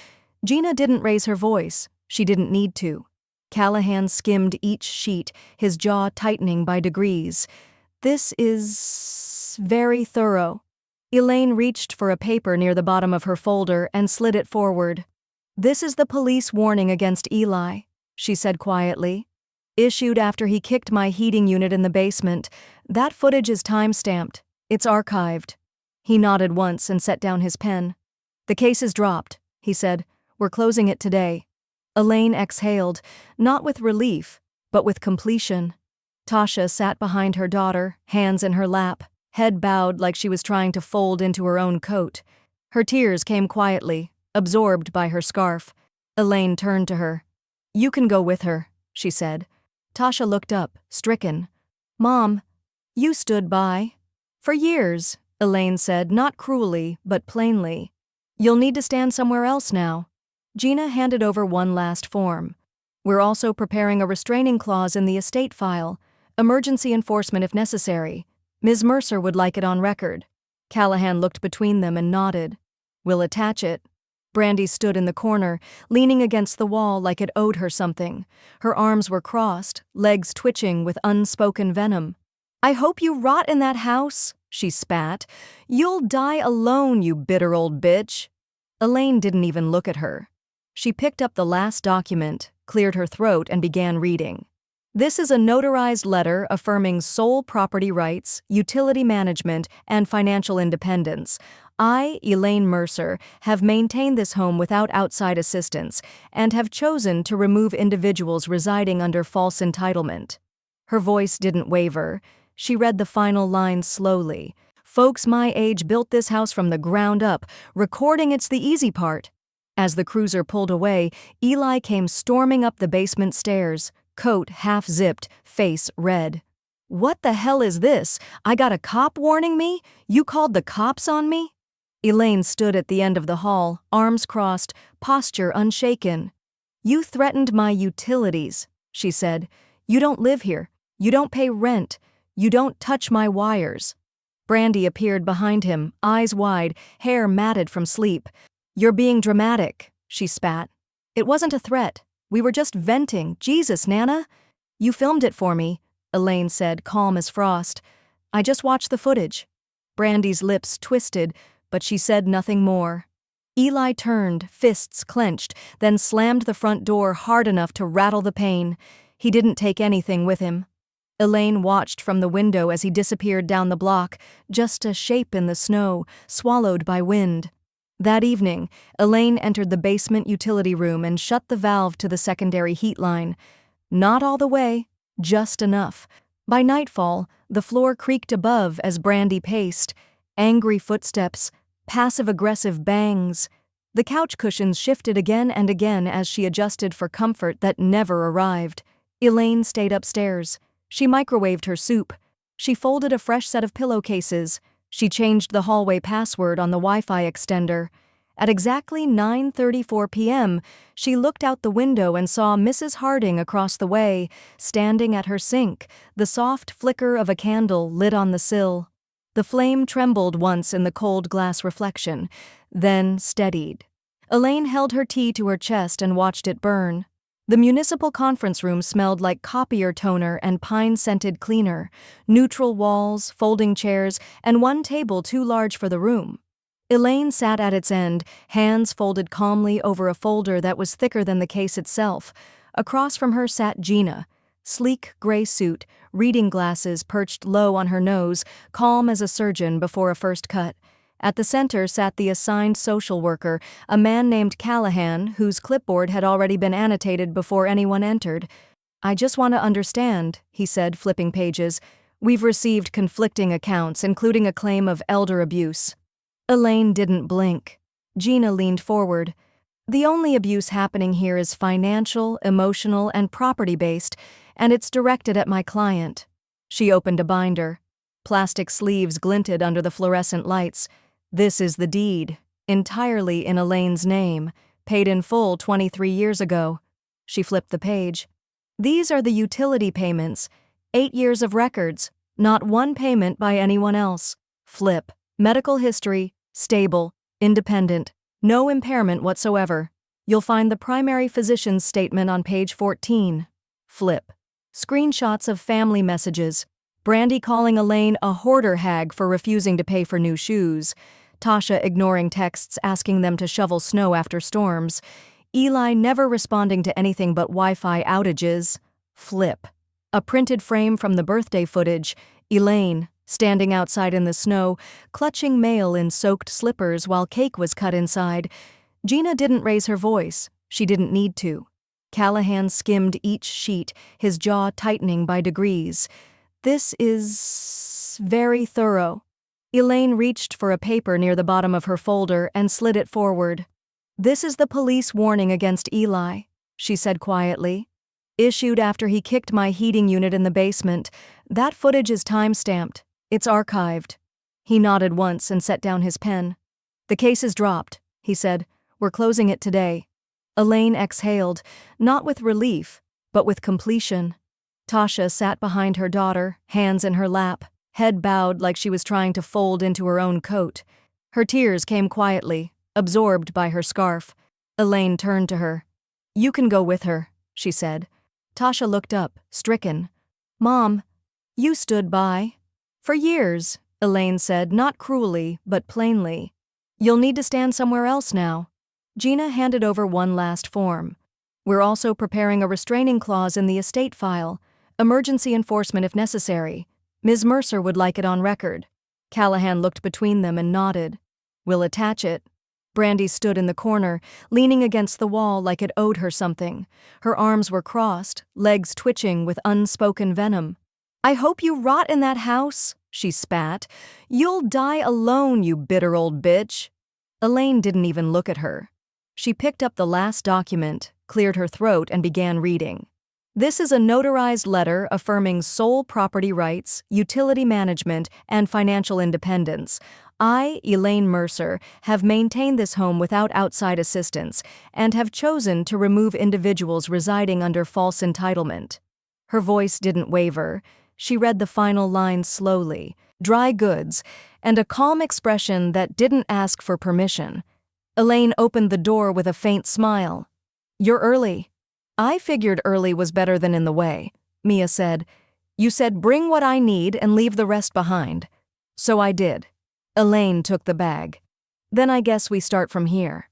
Gina didn't raise her voice. She didn't need to. Callahan skimmed each sheet, his jaw tightening by degrees. "This is very thorough." Elaine reached for a paper near the bottom of her folder and slid it forward. "This is the police warning against Eli," she said quietly. "Issued after he kicked my heating unit in the basement. That footage is time-stamped. It's archived." He nodded once and set down his pen. "The case is dropped," he said. "We're closing it today." Elaine exhaled, not with relief, but with completion. Tasha sat behind her daughter, hands in her lap, head bowed like she was trying to fold into her own coat. Her tears came quietly, absorbed by her scarf. Elaine turned to her. "You can go with her," she said. Tasha looked up, stricken. "Mom, you stood by." "For years," Elaine said, not cruelly, but plainly. "You'll need to stand somewhere else now." Gina handed over one last form. "We're also preparing a restraining clause in the estate file. Emergency enforcement if necessary. Ms. Mercer would like it on record." Callahan looked between them and nodded. "We'll attach it." Brandy stood in the corner, leaning against the wall like it owed her something. Her arms were crossed, legs twitching with unspoken venom. "I hope you rot in that house," she spat. "You'll die alone, you bitter old bitch." Elaine didn't even look at her. She picked up the last document, cleared her throat, and began reading. "This is a notarized letter affirming sole property rights, utility management, and financial independence. I, Elaine Mercer, have maintained this home without outside assistance and have chosen to remove individuals residing under false entitlement." Her voice didn't waver. She read the final line slowly. "Folks my age built this house from the ground up. Recording it's the easy part." As the cruiser pulled away, Eli came storming up the basement stairs, coat half-zipped, face red. "What the hell is this? I got a cop warning me? You called the cops on me?" Elaine stood at the end of the hall, arms crossed, posture unshaken. "You threatened my utilities," she said. "You don't live here. You don't pay rent. You don't touch my wires." Brandy appeared behind him, eyes wide, hair matted from sleep. "You're being dramatic," she spat. "It wasn't a threat. We were just venting. Jesus, Nana." "You filmed it for me," Elaine said, calm as frost. "I just watched the footage." Brandy's lips twisted, but she said nothing more. Eli turned, fists clenched, then slammed the front door hard enough to rattle the pane. He didn't take anything with him. Elaine watched from the window as he disappeared down the block, just a shape in the snow, swallowed by wind. That evening, Elaine entered the basement utility room and shut the valve to the secondary heat line. Not all the way, just enough. By nightfall, the floor creaked above as Brandy paced. Angry footsteps, passive-aggressive bangs. The couch cushions shifted again and again as she adjusted for comfort that never arrived. Elaine stayed upstairs. She microwaved her soup. She folded a fresh set of pillowcases. She changed the hallway password on the Wi-Fi extender. At exactly 9:34 p.m., she looked out the window and saw Mrs. Harding across the way, standing at her sink, the soft flicker of a candle lit on the sill. The flame trembled once in the cold glass reflection, then steadied. Elaine held her tea to her chest and watched it burn. The municipal conference room smelled like copier toner and pine-scented cleaner, neutral walls, folding chairs, and one table too large for the room. Elaine sat at its end, hands folded calmly over a folder that was thicker than the case itself. Across from her sat Gina, sleek gray suit, reading glasses perched low on her nose, calm as a surgeon before a first cut. At the center sat the assigned social worker, a man named Callahan, whose clipboard had already been annotated before anyone entered. "I just want to understand," he said, flipping pages. "We've received conflicting accounts, including a claim of elder abuse." Elaine didn't blink. Gina leaned forward. "The only abuse happening here is financial, emotional, and property-based, and it's directed at my client." She opened a binder. Plastic sleeves glinted under the fluorescent lights. "This is the deed, entirely in Elaine's name, paid in full 23 years ago." She flipped the page. "These are the utility payments, 8 years of records, not one payment by anyone else. Flip. Medical history, stable, independent, no impairment whatsoever. You'll find the primary physician's statement on page 14. Flip. Screenshots of family messages. Brandy calling Elaine a hoarder hag for refusing to pay for new shoes. Tasha ignoring texts asking them to shovel snow after storms. Eli never responding to anything but Wi-Fi outages. Flip. A printed frame from the birthday footage. Elaine, standing outside in the snow, clutching mail in soaked slippers while cake was cut inside. Gina didn't raise her voice. She didn't need to. Callahan skimmed each sheet, his jaw tightening by degrees. "This is very thorough." Elaine reached for a paper near the bottom of her folder and slid it forward. "This is the police warning against Eli," she said quietly. "Issued after he kicked my heating unit in the basement. That footage is time-stamped. It's archived." He nodded once and set down his pen. "The case is dropped," he said. "We're closing it today." Elaine exhaled, not with relief, but with completion. Tasha sat behind her daughter, hands in her lap, head bowed like she was trying to fold into her own coat. Her tears came quietly, absorbed by her scarf. Elaine turned to her. "You can go with her," she said. Tasha looked up, stricken. "Mom, you stood by." "For years," Elaine said, not cruelly, but plainly. "You'll need to stand somewhere else now." Gina handed over one last form. "We're also preparing a restraining clause in the estate file. Emergency enforcement if necessary. Ms. Mercer would like it on record." Callahan looked between them and nodded. "We'll attach it." Brandy stood in the corner, leaning against the wall like it owed her something. Her arms were crossed, legs twitching with unspoken venom. "I hope you rot in that house," she spat. "You'll die alone, you bitter old bitch." Elaine didn't even look at her. She picked up the last document, cleared her throat, and began reading. "This is a notarized letter affirming sole property rights, utility management, and financial independence. I, Elaine Mercer, have maintained this home without outside assistance and have chosen to remove individuals residing under false entitlement." Her voice didn't waver. She read the final line slowly, dry goods, and a calm expression that didn't ask for permission. Elaine opened the door with a faint smile. "You're early." "I figured early was better than in the way," Mia said. "You said bring what I need and leave the rest behind." "So I did." Elaine took the bag. "Then I guess we start from here."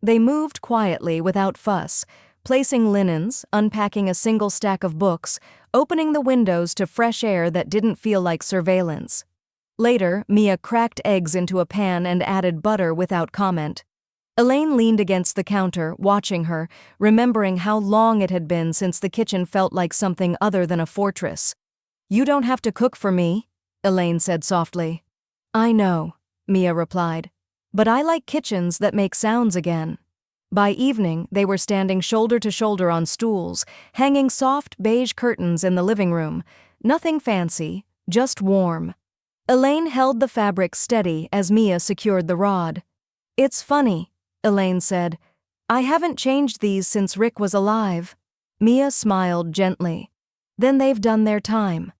They moved quietly without fuss, placing linens, unpacking a single stack of books, opening the windows to fresh air that didn't feel like surveillance. Later, Mia cracked eggs into a pan and added butter without comment. Elaine leaned against the counter, watching her, remembering how long it had been since the kitchen felt like something other than a fortress. "You don't have to cook for me," Elaine said softly. "I know," Mia replied. But I like kitchens that make sounds again." By evening, they were standing shoulder to shoulder on stools, hanging soft beige curtains in the living room. Nothing fancy, just warm. Elaine held the fabric steady as Mia secured the rod. "It's funny," Elaine said. "I haven't changed these since Rick was alive." Mia smiled gently. "Then they've done their time."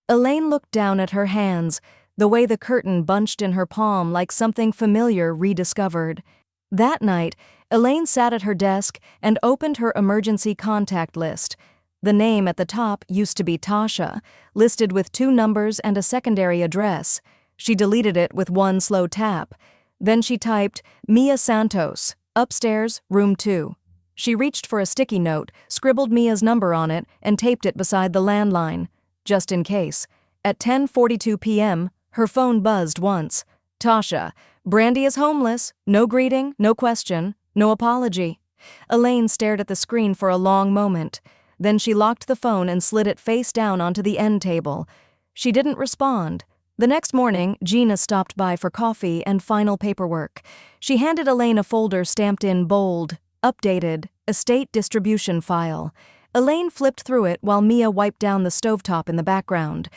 Elaine looked down at her hands, the way the curtain bunched in her palm like something familiar rediscovered. That night, Elaine sat at her desk and opened her emergency contact list. The name at the top used to be Tasha, listed with 2 numbers and a secondary address. She deleted it with one slow tap. Then she typed, "Mia Santos, upstairs, room 2. She reached for a sticky note, scribbled Mia's number on it, and taped it beside the landline, just in case. At 10:42 p.m., her phone buzzed once. "Tasha, Brandy is homeless. No greeting, no question, no apology." Elaine stared at the screen for a long moment. Then she locked the phone and slid it face down onto the end table. She didn't respond. The next morning, Gina stopped by for coffee and final paperwork. She handed Elaine a folder stamped in bold, updated, estate distribution file. Elaine flipped through it while Mia wiped down the stovetop in the background.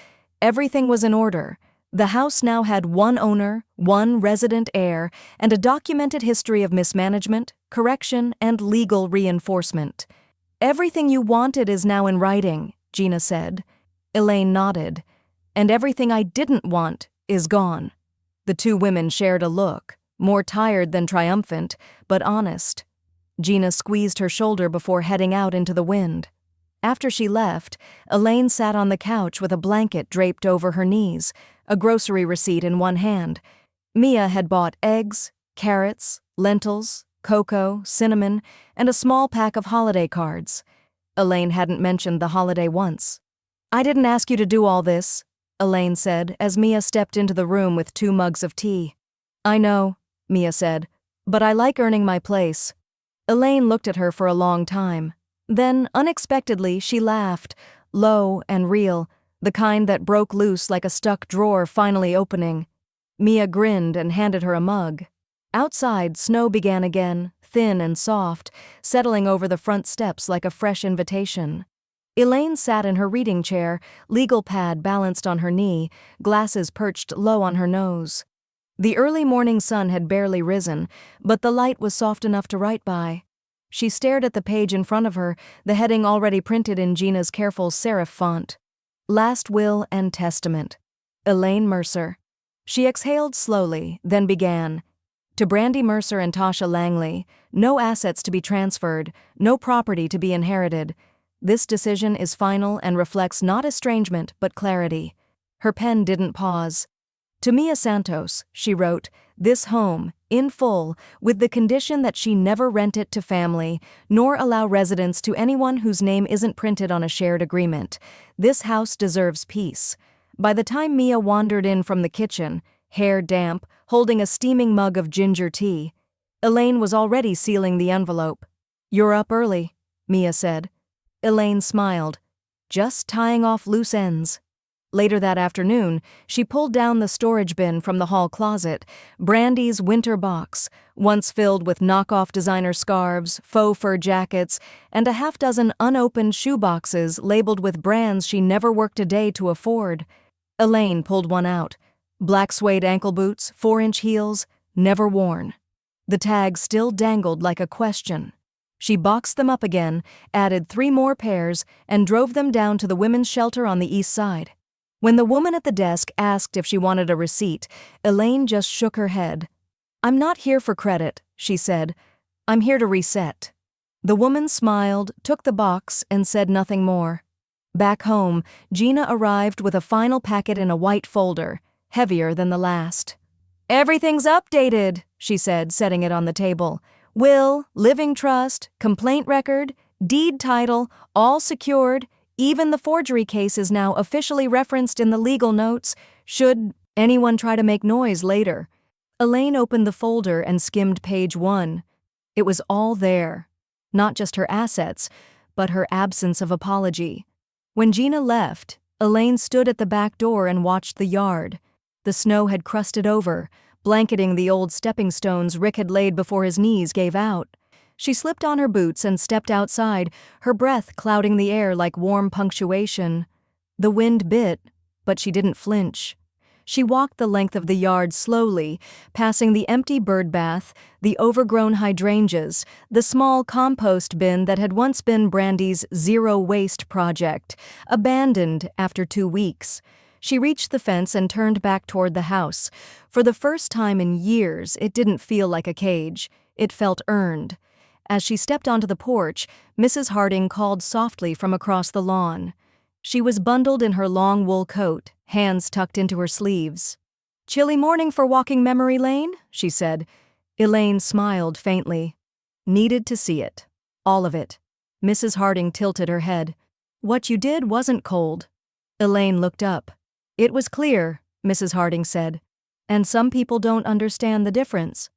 Everything was in order. The house now had 1 owner, 1 resident heir, and a documented history of mismanagement, correction, and legal reinforcement. "Everything you wanted is now in writing," Gina said. Elaine nodded. "And everything I didn't want is gone." The 2 women shared a look, more tired than triumphant, but honest. Gina squeezed her shoulder before heading out into the wind. After she left, Elaine sat on the couch with a blanket draped over her knees, a grocery receipt in one hand. Mia had bought eggs, carrots, lentils, cocoa, cinnamon, and a small pack of holiday cards. Elaine hadn't mentioned the holiday once. "I didn't ask you to do all this," Elaine said as Mia stepped into the room with 2 mugs of tea. "I know," Mia said, "but I like earning my place." Elaine looked at her for a long time. Then, unexpectedly, she laughed, low and real, the kind that broke loose like a stuck drawer finally opening. Mia grinned and handed her a mug. Outside, snow began again, thin and soft, settling over the front steps like a fresh invitation. Elaine sat in her reading chair, legal pad balanced on her knee, glasses perched low on her nose. The early morning sun had barely risen, but the light was soft enough to write by. She stared at the page in front of her, the heading already printed in Gina's careful serif font. Last Will and Testament. Elaine Mercer. She exhaled slowly, then began. To Brandy Mercer and Tasha Langley, no assets to be transferred, no property to be inherited. This decision is final and reflects not estrangement but clarity. Her pen didn't pause. To Mia Santos, she wrote, this home, in full, with the condition that she never rent it to family, nor allow residence to anyone whose name isn't printed on a shared agreement. This house deserves peace. By the time Mia wandered in from the kitchen, hair damp, holding a steaming mug of ginger tea, Elaine was already sealing the envelope. "You're up early," Mia said. Elaine smiled. "Just tying off loose ends." Later that afternoon, she pulled down the storage bin from the hall closet, Brandy's winter box, once filled with knockoff designer scarves, faux fur jackets, and a half-dozen unopened shoe boxes labeled with brands she never worked a day to afford. Elaine pulled one out. Black suede ankle boots, 4-inch heels, never worn. The tag still dangled like a question. She boxed them up again, added 3 more pairs, and drove them down to the women's shelter on the east side. When the woman at the desk asked if she wanted a receipt, Elaine just shook her head. "I'm not here for credit," she said. "I'm here to reset." The woman smiled, took the box, and said nothing more. Back home, Gina arrived with a final packet in a white folder, heavier than the last. "Everything's updated," she said, setting it on the table. "Will, living trust, complaint record, deed title, all secured. Even the forgery case is now officially referenced in the legal notes, should anyone try to make noise later." Elaine opened the folder and skimmed page 1. It was all there. Not just her assets, but her absence of apology. When Gina left, Elaine stood at the back door and watched the yard. The snow had crusted over, blanketing the old stepping stones Rick had laid before his knees gave out. She slipped on her boots and stepped outside, her breath clouding the air like warm punctuation. The wind bit, but she didn't flinch. She walked the length of the yard slowly, passing the empty bird bath, the overgrown hydrangeas, the small compost bin that had once been Brandy's zero-waste project, abandoned after 2 weeks. She reached the fence and turned back toward the house. For the first time in years, it didn't feel like a cage. It felt earned. As she stepped onto the porch, Mrs. Harding called softly from across the lawn. She was bundled in her long wool coat, hands tucked into her sleeves. "Chilly morning for walking memory lane?" she said. Elaine smiled faintly. "Needed to see it. All of it." Mrs. Harding tilted her head. "What you did wasn't cold." Elaine looked up. "It was clear," Mrs. Harding said. "And some people don't understand the difference."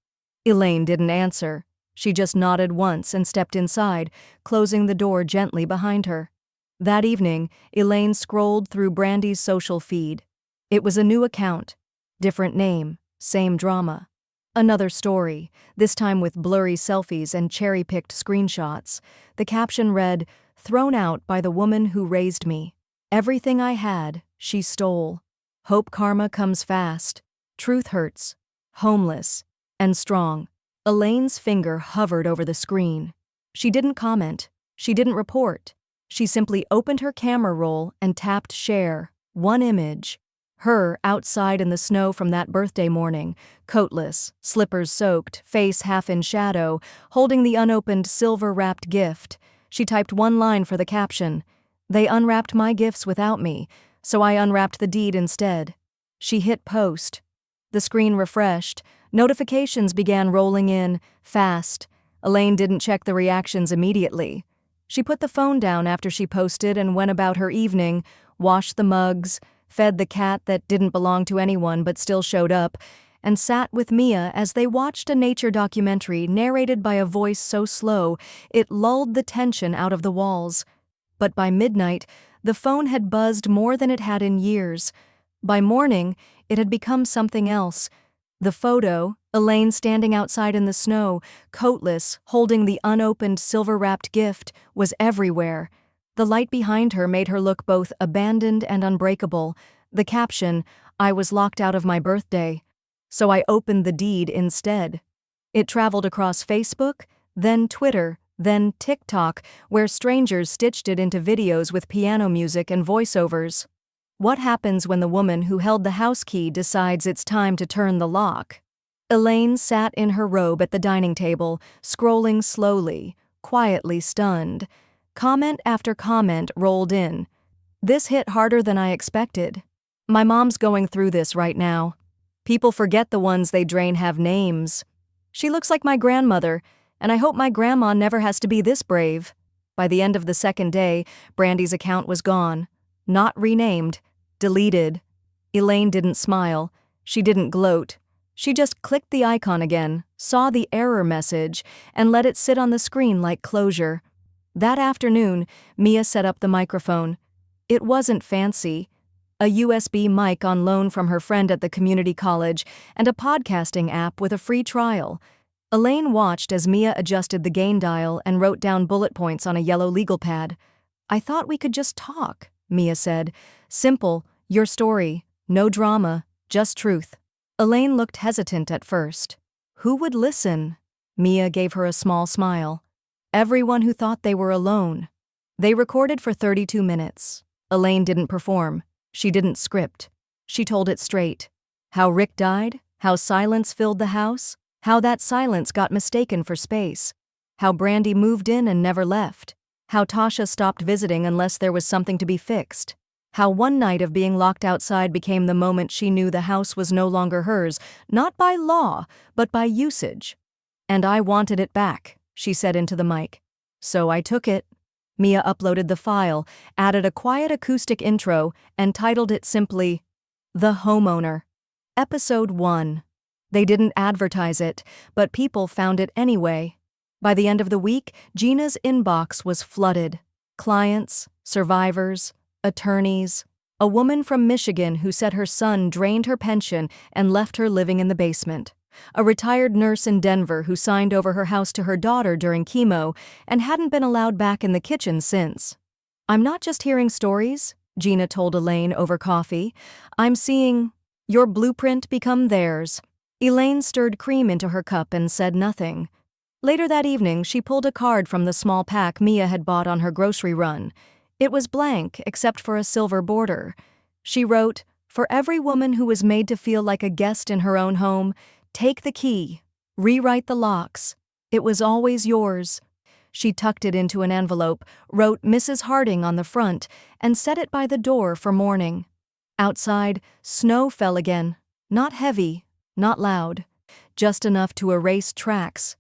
Elaine didn't answer. She just nodded once and stepped inside, closing the door gently behind her. That evening, Elaine scrolled through Brandy's social feed. It was a new account. Different name, same drama. Another story, this time with blurry selfies and cherry-picked screenshots. The caption read, "Thrown out by the woman who raised me. Everything I had, she stole. Hope karma comes fast. Truth hurts. Homeless. And strong." Elaine's finger hovered over the screen. She didn't comment. She didn't report. She simply opened her camera roll and tapped share. One image. Her outside in the snow from that birthday morning, coatless, slippers soaked, face half in shadow, holding the unopened silver-wrapped gift. She typed one line for the caption. "They unwrapped my gifts without me, so I unwrapped the deed instead." She hit post. The screen refreshed. Notifications began rolling in, fast. Elaine didn't check the reactions immediately. She put the phone down after she posted and went about her evening, washed the mugs, fed the cat that didn't belong to anyone but still showed up, and sat with Mia as they watched a nature documentary narrated by a voice so slow it lulled the tension out of the walls. But by midnight, the phone had buzzed more than it had in years. By morning, it had become something else. The photo, Elaine standing outside in the snow, coatless, holding the unopened silver-wrapped gift, was everywhere. The light behind her made her look both abandoned and unbreakable. The caption, "I was locked out of my birthday, so I opened the deed instead." It traveled across Facebook, then Twitter, then TikTok, where strangers stitched it into videos with piano music and voiceovers. What happens when the woman who held the house key decides it's time to turn the lock? Elaine sat in her robe at the dining table, scrolling slowly, quietly stunned. Comment after comment rolled in. "This hit harder than I expected. My mom's going through this right now. People forget the ones they drain have names. She looks like my grandmother, and I hope my grandma never has to be this brave." By the end of the second day, Brandy's account was gone. Not renamed. Deleted. Elaine didn't smile. She didn't gloat. She just clicked the icon again, saw the error message, and let it sit on the screen like closure. That afternoon, Mia set up the microphone. It wasn't fancy. A USB mic on loan from her friend at the community college, and a podcasting app with a free trial. Elaine watched as Mia adjusted the gain dial and wrote down bullet points on a yellow legal pad. "I thought we could just talk," Mia said. "Simple, your story, no drama, just truth." Elaine looked hesitant at first. Who would listen? Mia gave her a small smile. Everyone who thought they were alone. They recorded for 32 minutes. Elaine didn't perform. She didn't script. She told it straight. How Rick died, how silence filled the house, how that silence got mistaken for space, how Brandy moved in and never left, how Tasha stopped visiting unless there was something to be fixed, how one night of being locked outside became the moment she knew the house was no longer hers, not by law, but by usage. "And I wanted it back," she said into the mic. "So I took it." Mia uploaded the file, added a quiet acoustic intro, and titled it simply, The Homeowner. Episode 1. They didn't advertise it, but people found it anyway. By the end of the week, Gina's inbox was flooded. Clients, survivors, attorneys, A woman from Michigan who said her son drained her pension and left her living in the basement. A retired nurse in Denver who signed over her house to her daughter during chemo and hadn't been allowed back in the kitchen since. "I'm not just hearing stories," Gina told Elaine over coffee. "I'm seeing your blueprint become theirs." Elaine stirred cream into her cup and said nothing. Later that evening, she pulled a card from the small pack Mia had bought on her grocery run. It was blank, except for a silver border. She wrote, "For every woman who was made to feel like a guest in her own home, take the key, rewrite the locks. It was always yours." She tucked it into an envelope, wrote Mrs. Harding on the front, and set it by the door for morning. Outside, snow fell again. Not heavy, not loud. Just enough to erase tracks.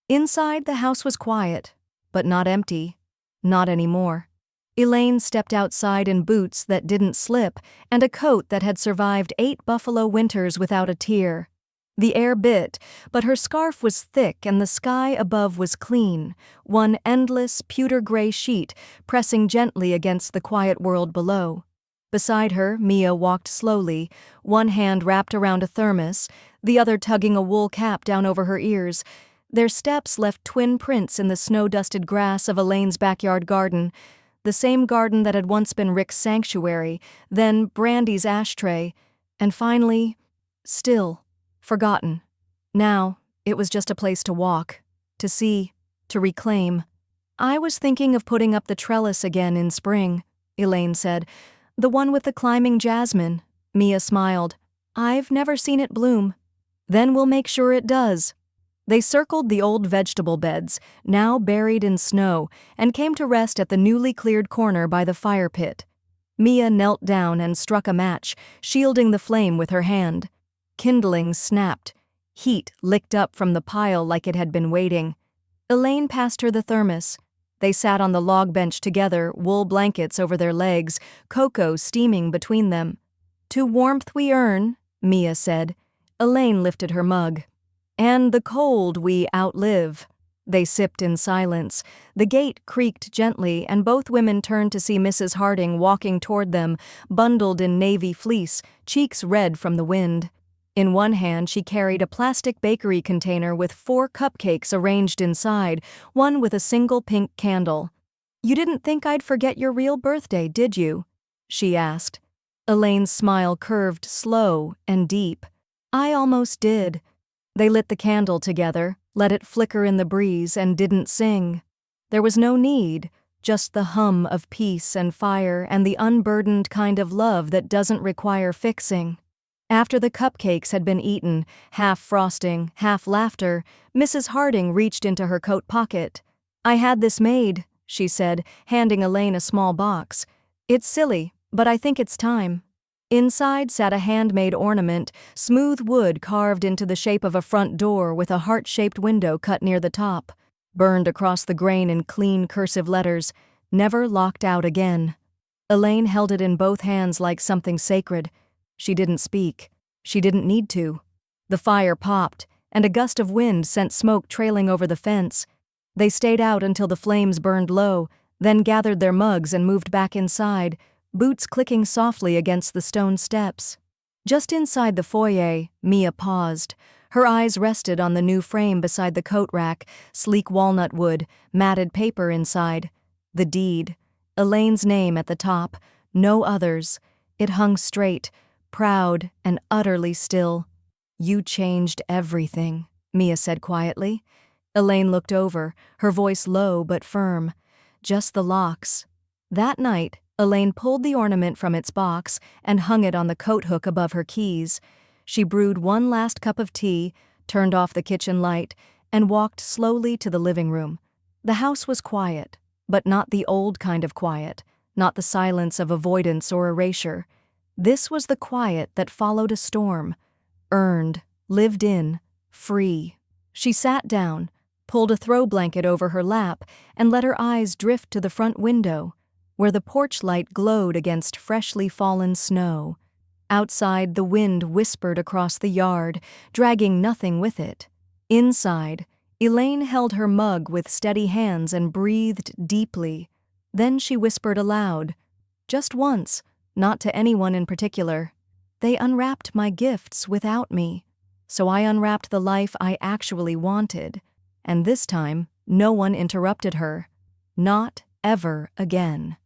Inside, the house was quiet, but not empty. Not anymore. Elaine stepped outside in boots that didn't slip and a coat that had survived 8 buffalo winters without a tear. The air bit, but her scarf was thick and the sky above was clean, one endless, pewter-gray sheet pressing gently against the quiet world below. Beside her, Mia walked slowly, one hand wrapped around a thermos, the other tugging a wool cap down over her ears. Their steps left twin prints in the snow-dusted grass of Elaine's backyard garden, the same garden that had once been Rick's sanctuary, then Brandy's ashtray, and finally, still, forgotten. Now, it was just a place to walk, to see, to reclaim. "I was thinking of putting up the trellis again in spring," Elaine said. "The one with the climbing jasmine." Mia smiled. "I've never seen it bloom." "Then we'll make sure it does." They circled the old vegetable beds, now buried in snow, and came to rest at the newly cleared corner by the fire pit. Mia knelt down and struck a match, shielding the flame with her hand. Kindling snapped. Heat licked up from the pile like it had been waiting. Elaine passed her the thermos. They sat on the log bench together, wool blankets over their legs, cocoa steaming between them. "To warmth we earn," Mia said. Elaine lifted her mug. "And the cold we outlive." They sipped in silence. The gate creaked gently, and both women turned to see Mrs. Harding walking toward them, bundled in navy fleece, cheeks red from the wind. In one hand, she carried a plastic bakery container with 4 cupcakes arranged inside, one with a single pink candle. "You didn't think I'd forget your real birthday, did you?" she asked. Elaine's smile curved slow and deep. "I almost did." They lit the candle together, let it flicker in the breeze, and didn't sing. There was no need, just the hum of peace and fire and the unburdened kind of love that doesn't require fixing. After the cupcakes had been eaten, half frosting, half laughter, Mrs. Harding reached into her coat pocket. "I had this made," she said, handing Elaine a small box. "It's silly, but I think it's time." Inside sat a handmade ornament, smooth wood carved into the shape of a front door with a heart-shaped window cut near the top. Burned across the grain in clean cursive letters, "Never locked out again." Elaine held it in both hands like something sacred. She didn't speak. She didn't need to. The fire popped, and a gust of wind sent smoke trailing over the fence. They stayed out until the flames burned low, then gathered their mugs and moved back inside, boots clicking softly against the stone steps. Just inside the foyer, Mia paused. Her eyes rested on the new frame beside the coat rack, sleek walnut wood, matted paper inside. The deed. Elaine's name at the top, no others. It hung straight, proud and utterly still. "You changed everything," Mia said quietly. Elaine looked over, her voice low but firm. "Just the locks." That night, Elaine pulled the ornament from its box and hung it on the coat hook above her keys. She brewed one last cup of tea, turned off the kitchen light, and walked slowly to the living room. The house was quiet, but not the old kind of quiet, not the silence of avoidance or erasure. This was the quiet that followed a storm. Earned, lived in, free. She sat down, pulled a throw blanket over her lap, and let her eyes drift to the front window, where the porch light glowed against freshly fallen snow. Outside, the wind whispered across the yard, dragging nothing with it. Inside, Elaine held her mug with steady hands and breathed deeply. Then she whispered aloud, "Just once, not to anyone in particular. They unwrapped my gifts without me. So I unwrapped the life I actually wanted. And this time, no one interrupted her. Not ever again.